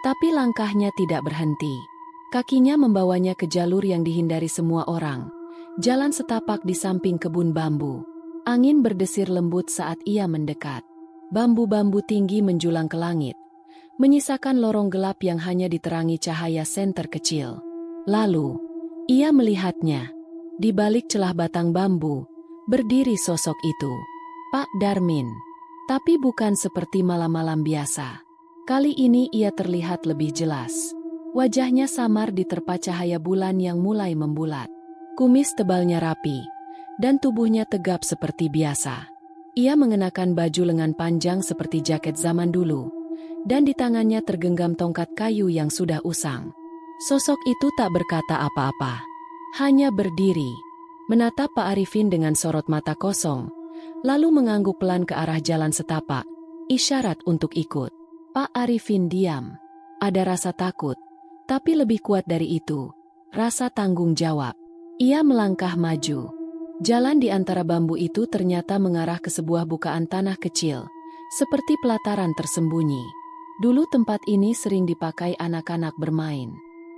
tapi langkahnya tidak berhenti. Kakinya membawanya ke jalur yang dihindari semua orang. Jalan setapak di samping kebun bambu. Angin berdesir lembut saat ia mendekat. Bambu-bambu tinggi menjulang ke langit, menyisakan lorong gelap yang hanya diterangi cahaya senter kecil. Lalu, ia melihatnya. Di balik celah batang bambu, berdiri sosok itu. Pak Darmin. Tapi bukan seperti malam-malam biasa. Kali ini ia terlihat lebih jelas. Wajahnya samar diterpa cahaya bulan yang mulai membulat. Kumis tebalnya rapi, dan tubuhnya tegap seperti biasa. Ia mengenakan baju lengan panjang seperti jaket zaman dulu, dan di tangannya tergenggam tongkat kayu yang sudah usang. Sosok itu tak berkata apa-apa. Hanya berdiri, menatap Pak Arifin dengan sorot mata kosong, lalu mengangguk pelan ke arah jalan setapak, isyarat untuk ikut. Pak Arifin diam. Ada rasa takut, tapi lebih kuat dari itu, rasa tanggung jawab. Ia melangkah maju. Jalan di antara bambu itu ternyata mengarah ke sebuah bukaan tanah kecil, seperti pelataran tersembunyi. Dulu tempat ini sering dipakai anak-anak bermain.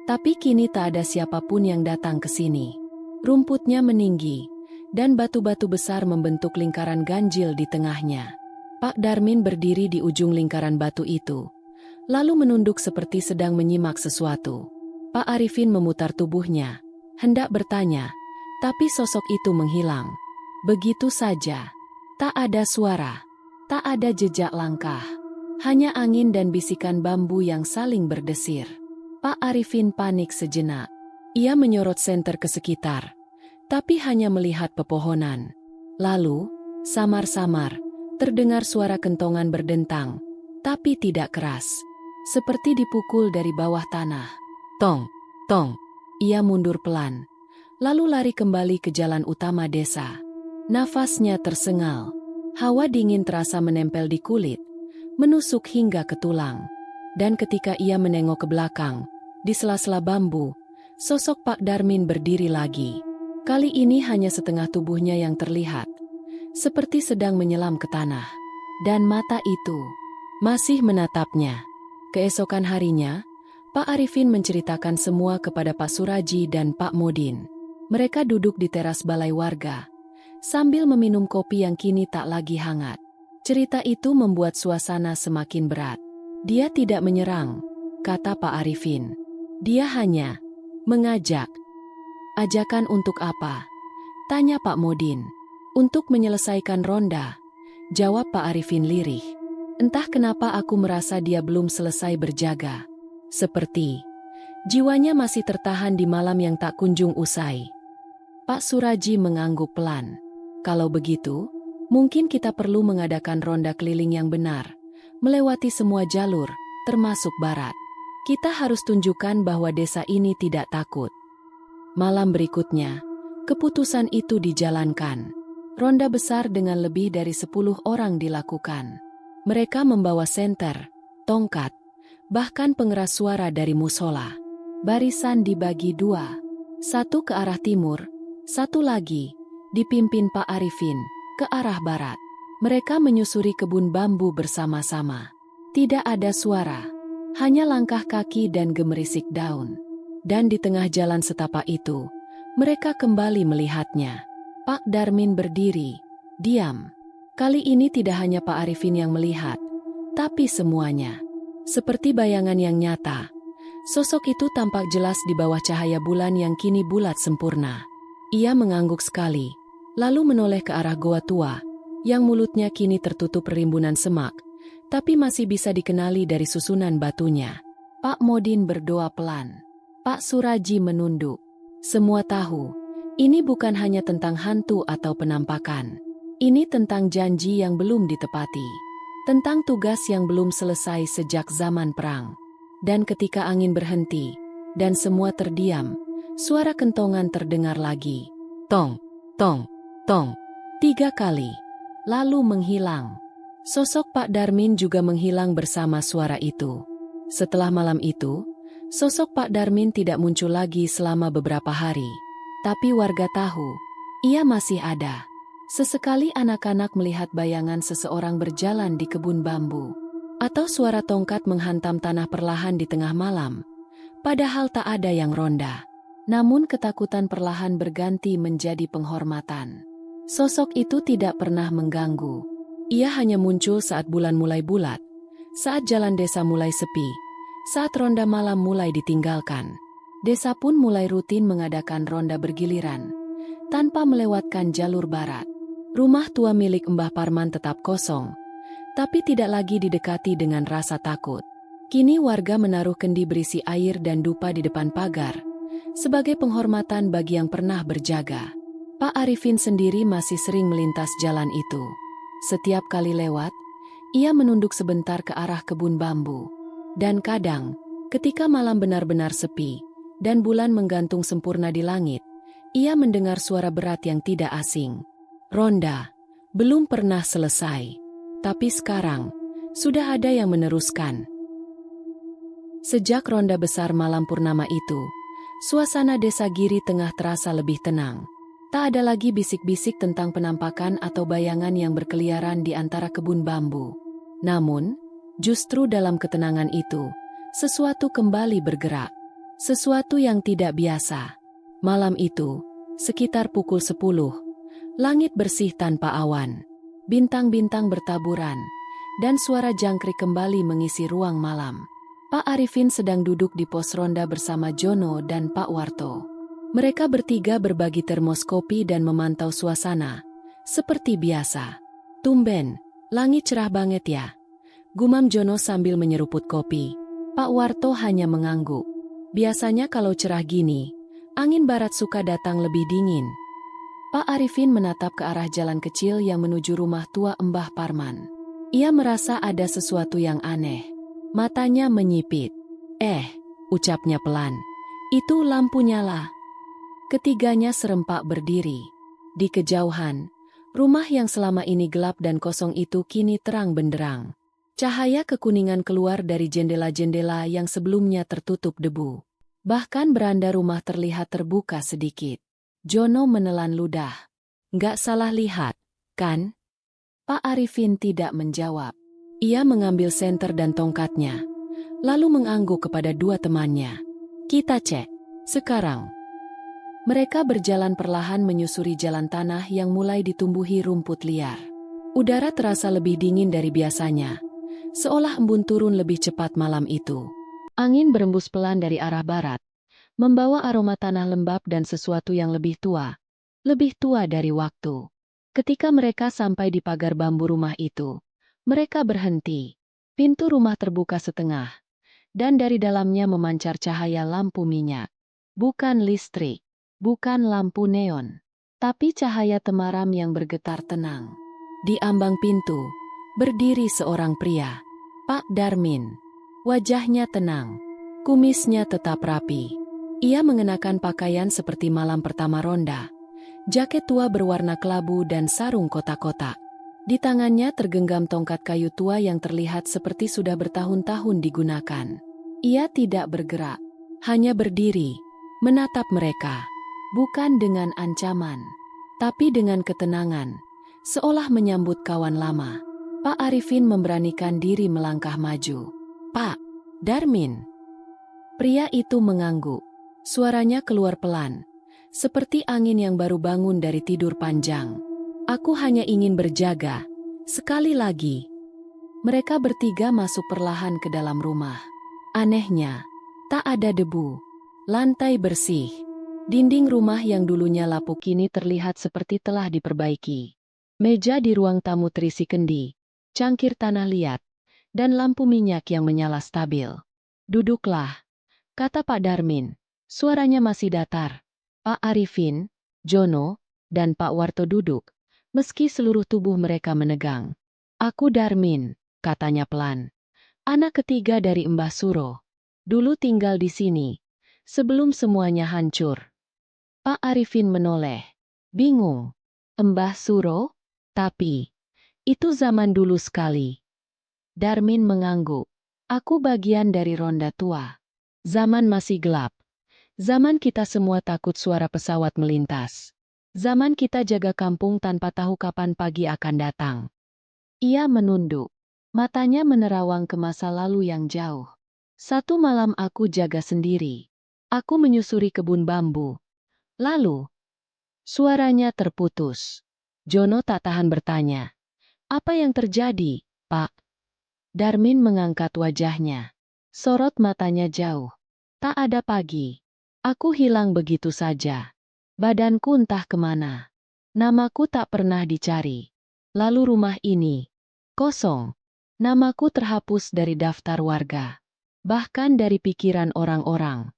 Tapi kini tak ada siapapun yang datang ke sini. Rumputnya meninggi, dan batu-batu besar membentuk lingkaran ganjil di tengahnya. Pak Darmin berdiri di ujung lingkaran batu itu, lalu menunduk seperti sedang menyimak sesuatu. Pak Arifin memutar tubuhnya, hendak bertanya, tapi sosok itu menghilang. Begitu saja. Tak ada suara, tak ada jejak langkah. Hanya angin dan bisikan bambu yang saling berdesir. Pak Arifin panik sejenak. Ia menyorot senter ke sekitar, tapi hanya melihat pepohonan. Lalu, samar-samar, terdengar suara kentongan berdentang, tapi tidak keras. seperti dipukul dari bawah tanah. Tong, tong. Ia mundur pelan, lalu lari kembali ke jalan utama desa. Nafasnya tersengal. Hawa dingin terasa menempel di kulit, menusuk hingga ke tulang. Dan ketika ia menengok ke belakang, di sela-sela bambu, sosok Pak Darmin berdiri lagi. Kali ini hanya setengah tubuhnya yang terlihat, seperti sedang menyelam ke tanah. Dan mata itu masih menatapnya. Keesokan harinya, Pak Arifin menceritakan semua kepada Pak Suraji dan Pak Modin. Mereka duduk di teras balai warga, sambil meminum kopi yang kini tak lagi hangat. Cerita itu membuat suasana semakin berat. Dia tidak menyerang, kata Pak Arifin. Dia hanya mengajak. Ajakan untuk apa? Tanya Pak Modin. Untuk menyelesaikan ronda, jawab Pak Arifin lirih. Entah kenapa aku merasa dia belum selesai berjaga. Seperti jiwanya masih tertahan di malam yang tak kunjung usai. Pak Suraji mengangguk pelan. Kalau begitu, mungkin kita perlu mengadakan ronda keliling yang benar, melewati semua jalur, termasuk barat. Kita harus tunjukkan bahwa desa ini tidak takut. Malam berikutnya, keputusan itu dijalankan. Ronda besar dengan lebih dari 10 orang dilakukan. Mereka membawa senter, tongkat, bahkan pengeras suara dari musola. Barisan dibagi dua. Satu ke arah timur, satu lagi, dipimpin Pak Arifin, ke arah barat. Mereka menyusuri kebun bambu bersama-sama. Tidak ada suara, hanya langkah kaki dan gemerisik daun. Dan di tengah jalan setapak itu, mereka kembali melihatnya. Pak Darmin berdiri, diam. Kali ini tidak hanya Pak Arifin yang melihat, tapi semuanya. Seperti bayangan yang nyata, sosok itu tampak jelas di bawah cahaya bulan yang kini bulat sempurna. Ia mengangguk sekali, lalu menoleh ke arah goa tua, yang mulutnya kini tertutup rimbunan semak, tapi masih bisa dikenali dari susunan batunya. Pak Modin berdoa pelan. Pak Suraji menunduk. Semua tahu, ini bukan hanya tentang hantu atau penampakan. Ini tentang janji yang belum ditepati. Tentang tugas yang belum selesai sejak zaman perang. Dan ketika angin berhenti, dan semua terdiam, suara kentongan terdengar lagi. Tong, tong, tong. 3 kali. Lalu menghilang. Sosok Pak Darmin juga menghilang bersama suara itu. Setelah malam itu, sosok Pak Darmin tidak muncul lagi selama beberapa hari. Tapi warga tahu, ia masih ada. Sesekali anak-anak melihat bayangan seseorang berjalan di kebun bambu. Atau suara tongkat menghantam tanah perlahan di tengah malam. Padahal tak ada yang ronda. Namun ketakutan perlahan berganti menjadi penghormatan. Sosok itu tidak pernah mengganggu. Ia hanya muncul saat bulan mulai bulat, saat jalan desa mulai sepi, saat ronda malam mulai ditinggalkan. Desa pun mulai rutin mengadakan ronda bergiliran, tanpa melewatkan jalur barat. Rumah tua milik Mbah Parman tetap kosong, tapi tidak lagi didekati dengan rasa takut. Kini warga menaruh kendi berisi air dan dupa di depan pagar, sebagai penghormatan bagi yang pernah berjaga. Pak Arifin sendiri masih sering melintas jalan itu. Setiap kali lewat, ia menunduk sebentar ke arah kebun bambu. Dan kadang, ketika malam benar-benar sepi, dan bulan menggantung sempurna di langit, ia mendengar suara berat yang tidak asing. Ronda belum pernah selesai, tapi sekarang sudah ada yang meneruskan. Sejak ronda besar malam purnama itu, suasana desa Giri Tengah terasa lebih tenang. Tak ada lagi bisik-bisik tentang penampakan atau bayangan yang berkeliaran di antara kebun bambu. Namun, justru dalam ketenangan itu, sesuatu kembali bergerak. Sesuatu yang tidak biasa. Malam itu, sekitar pukul 10, langit bersih tanpa awan. Bintang-bintang bertaburan, dan suara jangkrik kembali mengisi ruang malam. Pak Arifin sedang duduk di pos ronda bersama Jono dan Pak Warto. Mereka bertiga berbagi termos kopi dan memantau suasana, seperti biasa. Tumben, langit cerah banget ya, gumam Jono sambil menyeruput kopi. Pak Warto hanya mengangguk. Biasanya kalau cerah gini, angin barat suka datang lebih dingin. Pak Arifin menatap ke arah jalan kecil yang menuju rumah tua Mbah Parman. Ia merasa ada sesuatu yang aneh. Matanya menyipit. Ucapnya pelan. Itu lampu nyala. Ketiganya serempak berdiri. Di kejauhan, rumah yang selama ini gelap dan kosong itu kini terang benderang. Cahaya kekuningan keluar dari jendela-jendela yang sebelumnya tertutup debu. Bahkan beranda rumah terlihat terbuka sedikit. Jono menelan ludah. Nggak salah lihat, kan? Pak Arifin tidak menjawab. Ia mengambil senter dan tongkatnya, lalu mengangguk kepada dua temannya. Kita cek. Sekarang. Mereka berjalan perlahan menyusuri jalan tanah yang mulai ditumbuhi rumput liar. Udara terasa lebih dingin dari biasanya, seolah embun turun lebih cepat malam itu. Angin berembus pelan dari arah barat, membawa aroma tanah lembab dan sesuatu yang lebih tua dari waktu. Ketika mereka sampai di pagar bambu rumah itu, mereka berhenti. Pintu rumah terbuka setengah, dan dari dalamnya memancar cahaya lampu minyak. Bukan listrik, bukan lampu neon, tapi cahaya temaram yang bergetar tenang. Di ambang pintu, berdiri seorang pria, Pak Darmin. Wajahnya tenang, kumisnya tetap rapi. Ia mengenakan pakaian seperti malam pertama ronda, jaket tua berwarna kelabu dan sarung kotak-kotak. Di tangannya tergenggam tongkat kayu tua yang terlihat seperti sudah bertahun-tahun digunakan. Ia tidak bergerak, hanya berdiri, menatap mereka. Bukan dengan ancaman, tapi dengan ketenangan, seolah menyambut kawan lama. Pak Arifin memberanikan diri melangkah maju. Pak Darmin. Pria itu mengangguk. Suaranya keluar pelan, seperti angin yang baru bangun dari tidur panjang. Aku hanya ingin berjaga. Sekali lagi. Mereka bertiga masuk perlahan ke dalam rumah. Anehnya, tak ada debu. Lantai bersih. Dinding rumah yang dulunya lapuk kini terlihat seperti telah diperbaiki. Meja di ruang tamu terisi kendi, cangkir tanah liat, dan lampu minyak yang menyala stabil. Duduklah, kata Pak Darmin. Suaranya masih datar. Pak Arifin, Jono, dan Pak Warto duduk, meski seluruh tubuh mereka menegang. Aku Darmin, katanya pelan. Anak ketiga dari Mbah Suro. Dulu tinggal di sini, sebelum semuanya hancur. Pak Arifin menoleh. Bingung. Mbah Suro? Tapi, itu zaman dulu sekali. Darmin mengangguk. Aku bagian dari ronda tua. Zaman masih gelap. Zaman kita semua takut suara pesawat melintas. Zaman kita jaga kampung tanpa tahu kapan pagi akan datang. Ia menunduk. Matanya menerawang ke masa lalu yang jauh. Satu malam aku jaga sendiri. Aku menyusuri kebun bambu. Lalu, suaranya terputus. Jono tak tahan bertanya. Apa yang terjadi, Pak? Darmin mengangkat wajahnya. Sorot matanya jauh. Tak ada pagi. Aku hilang begitu saja. Badanku entah kemana. Namaku tak pernah dicari. Lalu rumah ini, kosong. Namaku terhapus dari daftar warga. Bahkan dari pikiran orang-orang.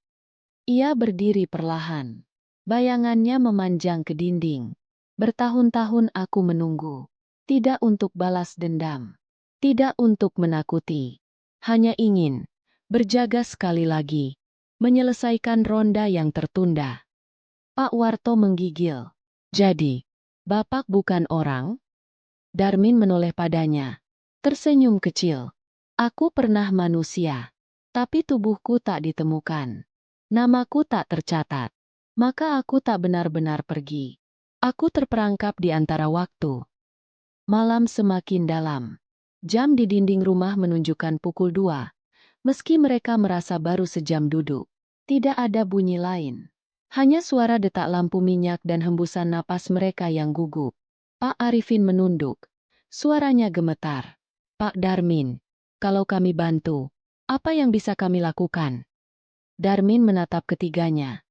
Ia berdiri perlahan. Bayangannya memanjang ke dinding. Bertahun-tahun aku menunggu. Tidak untuk balas dendam. Tidak untuk menakuti. Hanya ingin berjaga sekali lagi. Menyelesaikan ronda yang tertunda. Pak Warto menggigil. Jadi, Bapak bukan orang? Darmin menoleh padanya. Tersenyum kecil. Aku pernah manusia. Tapi tubuhku tak ditemukan. Namaku tak tercatat. Maka aku tak benar-benar pergi. Aku terperangkap di antara waktu. Malam semakin dalam. Jam di dinding rumah menunjukkan pukul 2. Meski mereka merasa baru sejam duduk. Tidak ada bunyi lain. Hanya suara detak lampu minyak dan hembusan napas mereka yang gugup. Pak Arifin menunduk. Suaranya gemetar. Pak Darmin, kalau kami bantu, apa yang bisa kami lakukan? Darmin menatap ketiganya.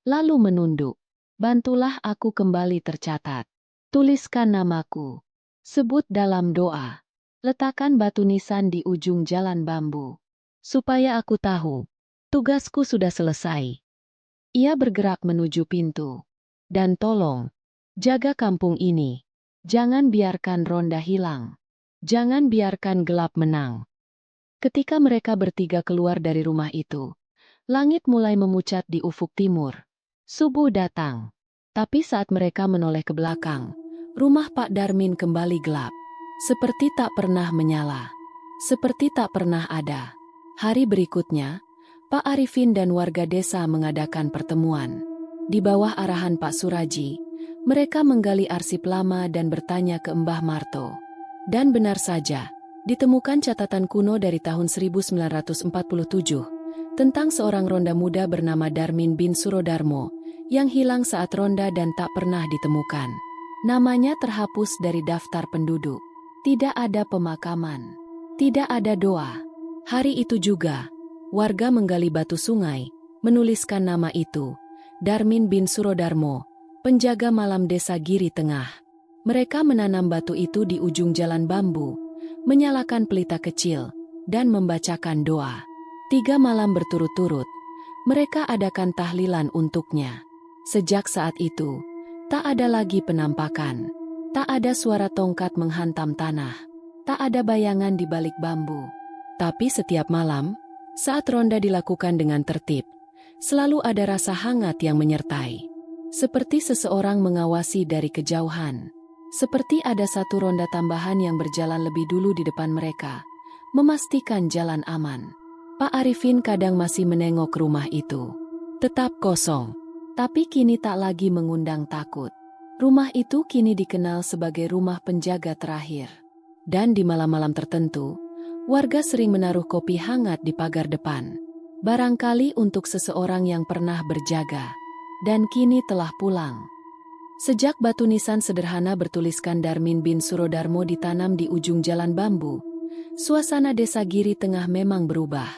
Lalu menunduk. Bantulah aku kembali tercatat. Tuliskan namaku. Sebut dalam doa. Letakkan batu nisan di ujung jalan bambu. Supaya aku tahu. Tugasku sudah selesai. Ia bergerak menuju pintu. Dan tolong, jaga kampung ini. Jangan biarkan ronda hilang. Jangan biarkan gelap menang. Ketika mereka bertiga keluar dari rumah itu, langit mulai memucat di ufuk timur. Subuh datang. Tapi saat mereka menoleh ke belakang, rumah Pak Darmin kembali gelap. Seperti tak pernah menyala. Seperti tak pernah ada. Hari berikutnya, Pak Arifin dan warga desa mengadakan pertemuan. Di bawah arahan Pak Suraji, mereka menggali arsip lama dan bertanya ke Mbah Marto. Dan benar saja, ditemukan catatan kuno dari tahun 1947 tentang seorang ronda muda bernama Darmin bin Surodarmo yang hilang saat ronda dan tak pernah ditemukan. Namanya terhapus dari daftar penduduk. Tidak ada pemakaman. Tidak ada doa. Hari itu juga, warga menggali batu sungai, menuliskan nama itu, Darmin bin Surodarmo, penjaga malam desa Giri Tengah. Mereka menanam batu itu di ujung jalan bambu, menyalakan pelita kecil, dan membacakan doa. 3 malam berturut-turut, mereka adakan tahlilan untuknya. Sejak saat itu, tak ada lagi penampakan. Tak ada suara tongkat menghantam tanah. Tak ada bayangan di balik bambu. Tapi setiap malam, saat ronda dilakukan dengan tertib, selalu ada rasa hangat yang menyertai. Seperti seseorang mengawasi dari kejauhan. Seperti ada satu ronda tambahan yang berjalan lebih dulu di depan mereka, memastikan jalan aman. Pak Arifin kadang masih menengok rumah itu. Tetap kosong, tapi kini tak lagi mengundang takut. Rumah itu kini dikenal sebagai rumah penjaga terakhir. Dan di malam-malam tertentu, warga sering menaruh kopi hangat di pagar depan. Barangkali untuk seseorang yang pernah berjaga, dan kini telah pulang. Sejak batu nisan sederhana bertuliskan Darmin bin Surodarmo ditanam di ujung jalan bambu, suasana desa Giri Tengah memang berubah.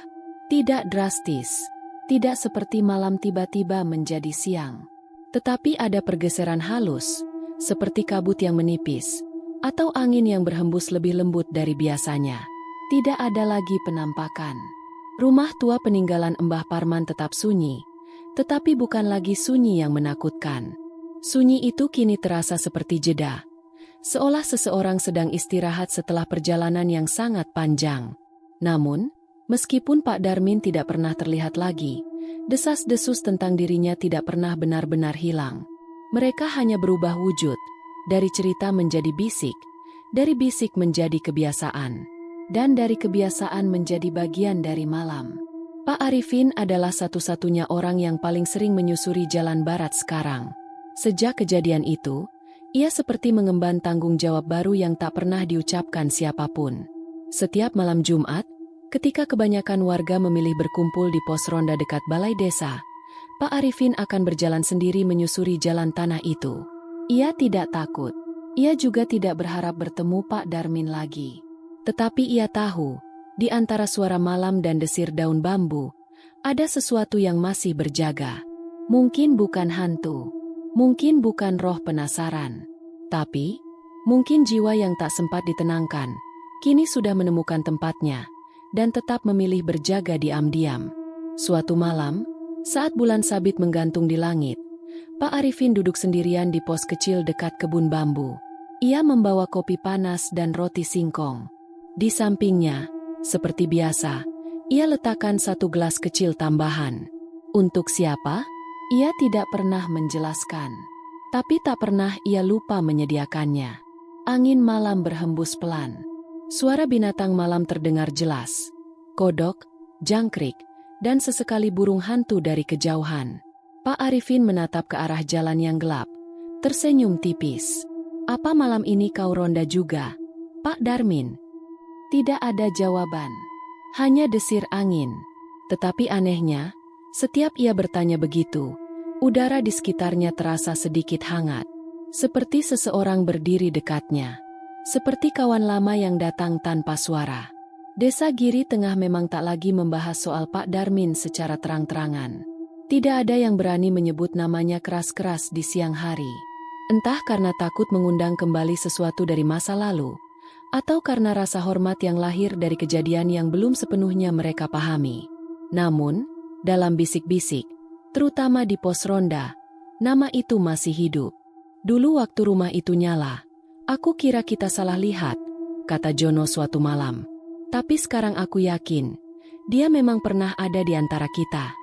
Tidak drastis, tidak seperti malam tiba-tiba menjadi siang. Tetapi ada pergeseran halus, seperti kabut yang menipis, atau angin yang berhembus lebih lembut dari biasanya. Tidak ada lagi penampakan. Rumah tua peninggalan Mbah Parman tetap sunyi, tetapi bukan lagi sunyi yang menakutkan. Sunyi itu kini terasa seperti jeda, seolah seseorang sedang istirahat setelah perjalanan yang sangat panjang. Namun, meskipun Pak Darmin tidak pernah terlihat lagi, desas-desus tentang dirinya tidak pernah benar-benar hilang. Mereka hanya berubah wujud, dari cerita menjadi bisik, dari bisik menjadi kebiasaan, dan dari kebiasaan menjadi bagian dari malam. Pak Arifin adalah satu-satunya orang yang paling sering menyusuri jalan barat sekarang. Sejak kejadian itu, ia seperti mengemban tanggung jawab baru yang tak pernah diucapkan siapapun. Setiap malam Jumat, ketika kebanyakan warga memilih berkumpul di pos ronda dekat balai desa, Pak Arifin akan berjalan sendiri menyusuri jalan tanah itu. Ia tidak takut. Ia juga tidak berharap bertemu Pak Darmin lagi. Tetapi ia tahu, di antara suara malam dan desir daun bambu, ada sesuatu yang masih berjaga. Mungkin bukan hantu, mungkin bukan roh penasaran, tapi mungkin jiwa yang tak sempat ditenangkan, kini sudah menemukan tempatnya, dan tetap memilih berjaga diam-diam. Suatu malam, saat bulan sabit menggantung di langit, Pak Arifin duduk sendirian di pos kecil dekat kebun bambu. Ia membawa kopi panas dan roti singkong. Di sampingnya, seperti biasa, ia letakkan satu gelas kecil tambahan. Untuk siapa? Ia tidak pernah menjelaskan. Tapi tak pernah ia lupa menyediakannya. Angin malam berhembus pelan. Suara binatang malam terdengar jelas. Kodok, jangkrik, dan sesekali burung hantu dari kejauhan. Pak Arifin menatap ke arah jalan yang gelap, tersenyum tipis. Apa malam ini kau ronda juga, Pak Darmin? Tidak ada jawaban. Hanya desir angin. Tetapi anehnya, setiap ia bertanya begitu, udara di sekitarnya terasa sedikit hangat. Seperti seseorang berdiri dekatnya. Seperti kawan lama yang datang tanpa suara. Desa Giri Tengah memang tak lagi membahas soal Pak Darmin secara terang-terangan. Tidak ada yang berani menyebut namanya keras-keras di siang hari. Entah karena takut mengundang kembali sesuatu dari masa lalu, atau karena rasa hormat yang lahir dari kejadian yang belum sepenuhnya mereka pahami. Namun, dalam bisik-bisik, terutama di pos ronda, nama itu masih hidup. Dulu waktu rumah itu nyala, aku kira kita salah lihat, kata Jono suatu malam. Tapi sekarang aku yakin, dia memang pernah ada di antara kita.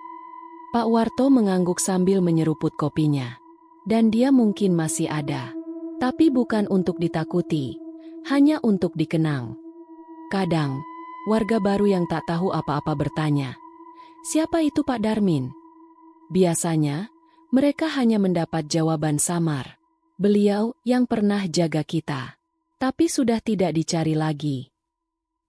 Pak Warto mengangguk sambil menyeruput kopinya. Dan dia mungkin masih ada. Tapi bukan untuk ditakuti, hanya untuk dikenang. Kadang, warga baru yang tak tahu apa-apa bertanya, "Siapa itu Pak Darmin?" Biasanya, mereka hanya mendapat jawaban samar. "Beliau yang pernah jaga kita." Tapi sudah tidak dicari lagi.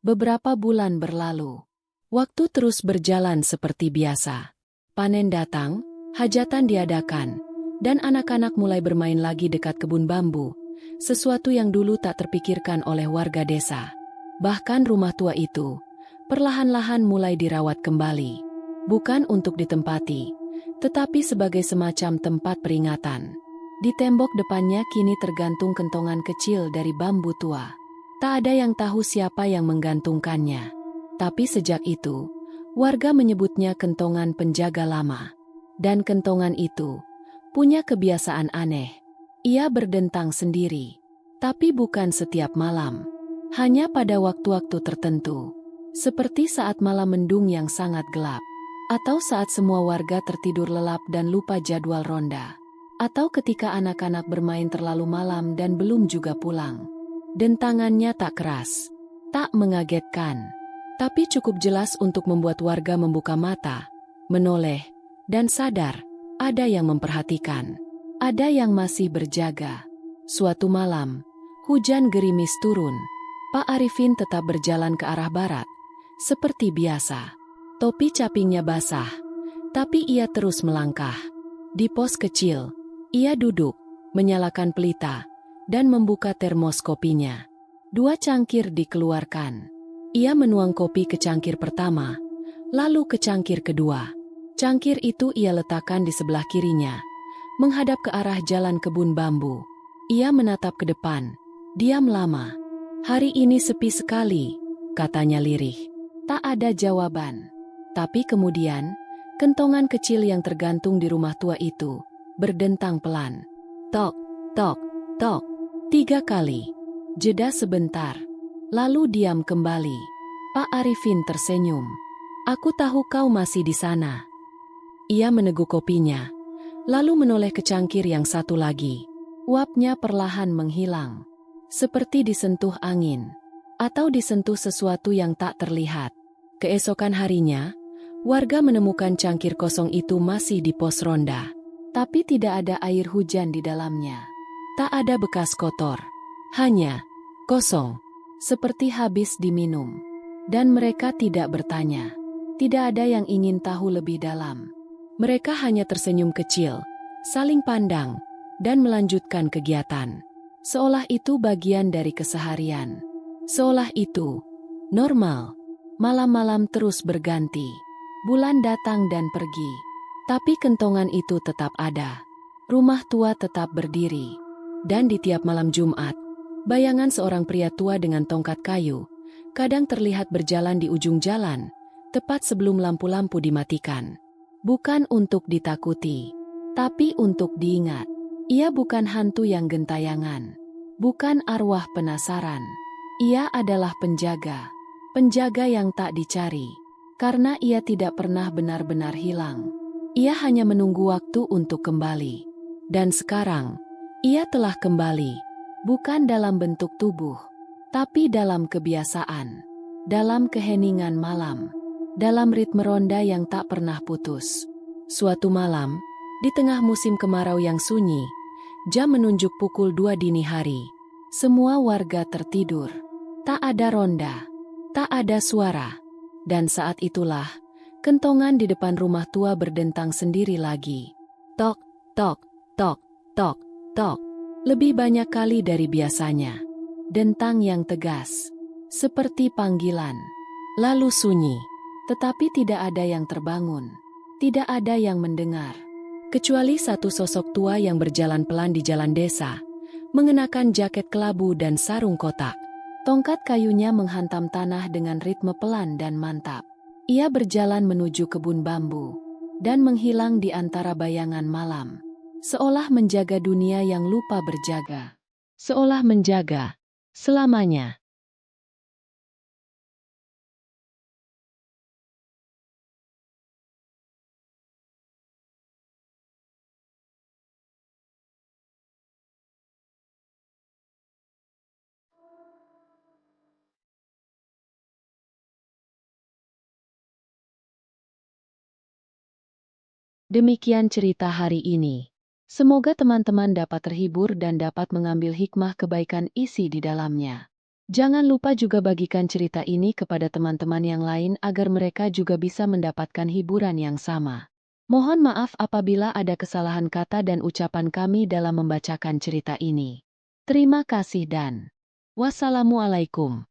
Beberapa bulan berlalu. Waktu terus berjalan seperti biasa. Panen datang, hajatan diadakan, dan anak-anak mulai bermain lagi dekat kebun bambu, sesuatu yang dulu tak terpikirkan oleh warga desa. Bahkan rumah tua itu, perlahan-lahan mulai dirawat kembali. Bukan untuk ditempati, tetapi sebagai semacam tempat peringatan. Di tembok depannya kini tergantung kentongan kecil dari bambu tua. Tak ada yang tahu siapa yang menggantungkannya. Tapi sejak itu, warga menyebutnya kentongan penjaga lama. Dan kentongan itu punya kebiasaan aneh. Ia berdentang sendiri, tapi bukan setiap malam. Hanya pada waktu-waktu tertentu. Seperti saat malam mendung yang sangat gelap. Atau saat semua warga tertidur lelap dan lupa jadwal ronda. Atau ketika anak-anak bermain terlalu malam dan belum juga pulang. Dentangannya tak keras, tak mengagetkan, tapi cukup jelas untuk membuat warga membuka mata, menoleh, dan sadar, ada yang memperhatikan. Ada yang masih berjaga. Suatu malam, hujan gerimis turun. Pak Arifin tetap berjalan ke arah barat, seperti biasa. Topi capingnya basah, tapi ia terus melangkah. Di pos kecil, ia duduk, menyalakan pelita, dan membuka termos kopinya. 2 cangkir dikeluarkan. Ia menuang kopi ke cangkir pertama, lalu ke cangkir kedua. Cangkir itu ia letakkan di sebelah kirinya, menghadap ke arah jalan kebun bambu. Ia menatap ke depan, diam lama. "Hari ini sepi sekali," katanya lirih. Tak ada jawaban. Tapi kemudian, kentongan kecil yang tergantung di rumah tua itu berdentang pelan. Tok, tok, tok. 3 kali. Jeda sebentar. Lalu diam kembali. Pak Arifin tersenyum. "Aku tahu kau masih di sana." Ia meneguk kopinya, lalu menoleh ke cangkir yang satu lagi. Uapnya perlahan menghilang. Seperti disentuh angin. Atau disentuh sesuatu yang tak terlihat. Keesokan harinya, warga menemukan cangkir kosong itu masih di pos ronda. Tapi tidak ada air hujan di dalamnya. Tak ada bekas kotor. Hanya kosong. Seperti habis diminum. Dan mereka tidak bertanya. Tidak ada yang ingin tahu lebih dalam. Mereka hanya tersenyum kecil, saling pandang, dan melanjutkan kegiatan. Seolah itu bagian dari keseharian. Seolah itu normal. Malam-malam terus berganti. Bulan datang dan pergi. Tapi kentongan itu tetap ada. Rumah tua tetap berdiri. Dan di tiap malam Jumat, bayangan seorang pria tua dengan tongkat kayu, kadang terlihat berjalan di ujung jalan, tepat sebelum lampu-lampu dimatikan. Bukan untuk ditakuti, tapi untuk diingat. Ia bukan hantu yang gentayangan. Bukan arwah penasaran. Ia adalah penjaga. Penjaga yang tak dicari. Karena ia tidak pernah benar-benar hilang. Ia hanya menunggu waktu untuk kembali. Dan sekarang, ia telah kembali. Bukan dalam bentuk tubuh, tapi dalam kebiasaan. Dalam keheningan malam. Dalam ritme ronda yang tak pernah putus. Suatu malam, di tengah musim kemarau yang sunyi, jam menunjuk pukul 2 dini hari. Semua warga tertidur. Tak ada ronda. Tak ada suara. Dan saat itulah, kentongan di depan rumah tua berdentang sendiri lagi. Tok, tok, tok, tok, tok. Lebih banyak kali dari biasanya. Dentang yang tegas. Seperti panggilan. Lalu sunyi. Tetapi tidak ada yang terbangun. Tidak ada yang mendengar. Kecuali satu sosok tua yang berjalan pelan di jalan desa, mengenakan jaket kelabu dan sarung kotak. Tongkat kayunya menghantam tanah dengan ritme pelan dan mantap. Ia berjalan menuju kebun bambu, dan menghilang di antara bayangan malam. Seolah menjaga dunia yang lupa berjaga. Seolah menjaga selamanya. Demikian cerita hari ini. Semoga teman-teman dapat terhibur dan dapat mengambil hikmah kebaikan isi di dalamnya. Jangan lupa juga bagikan cerita ini kepada teman-teman yang lain agar mereka juga bisa mendapatkan hiburan yang sama. Mohon maaf apabila ada kesalahan kata dan ucapan kami dalam membacakan cerita ini. Terima kasih dan wassalamualaikum.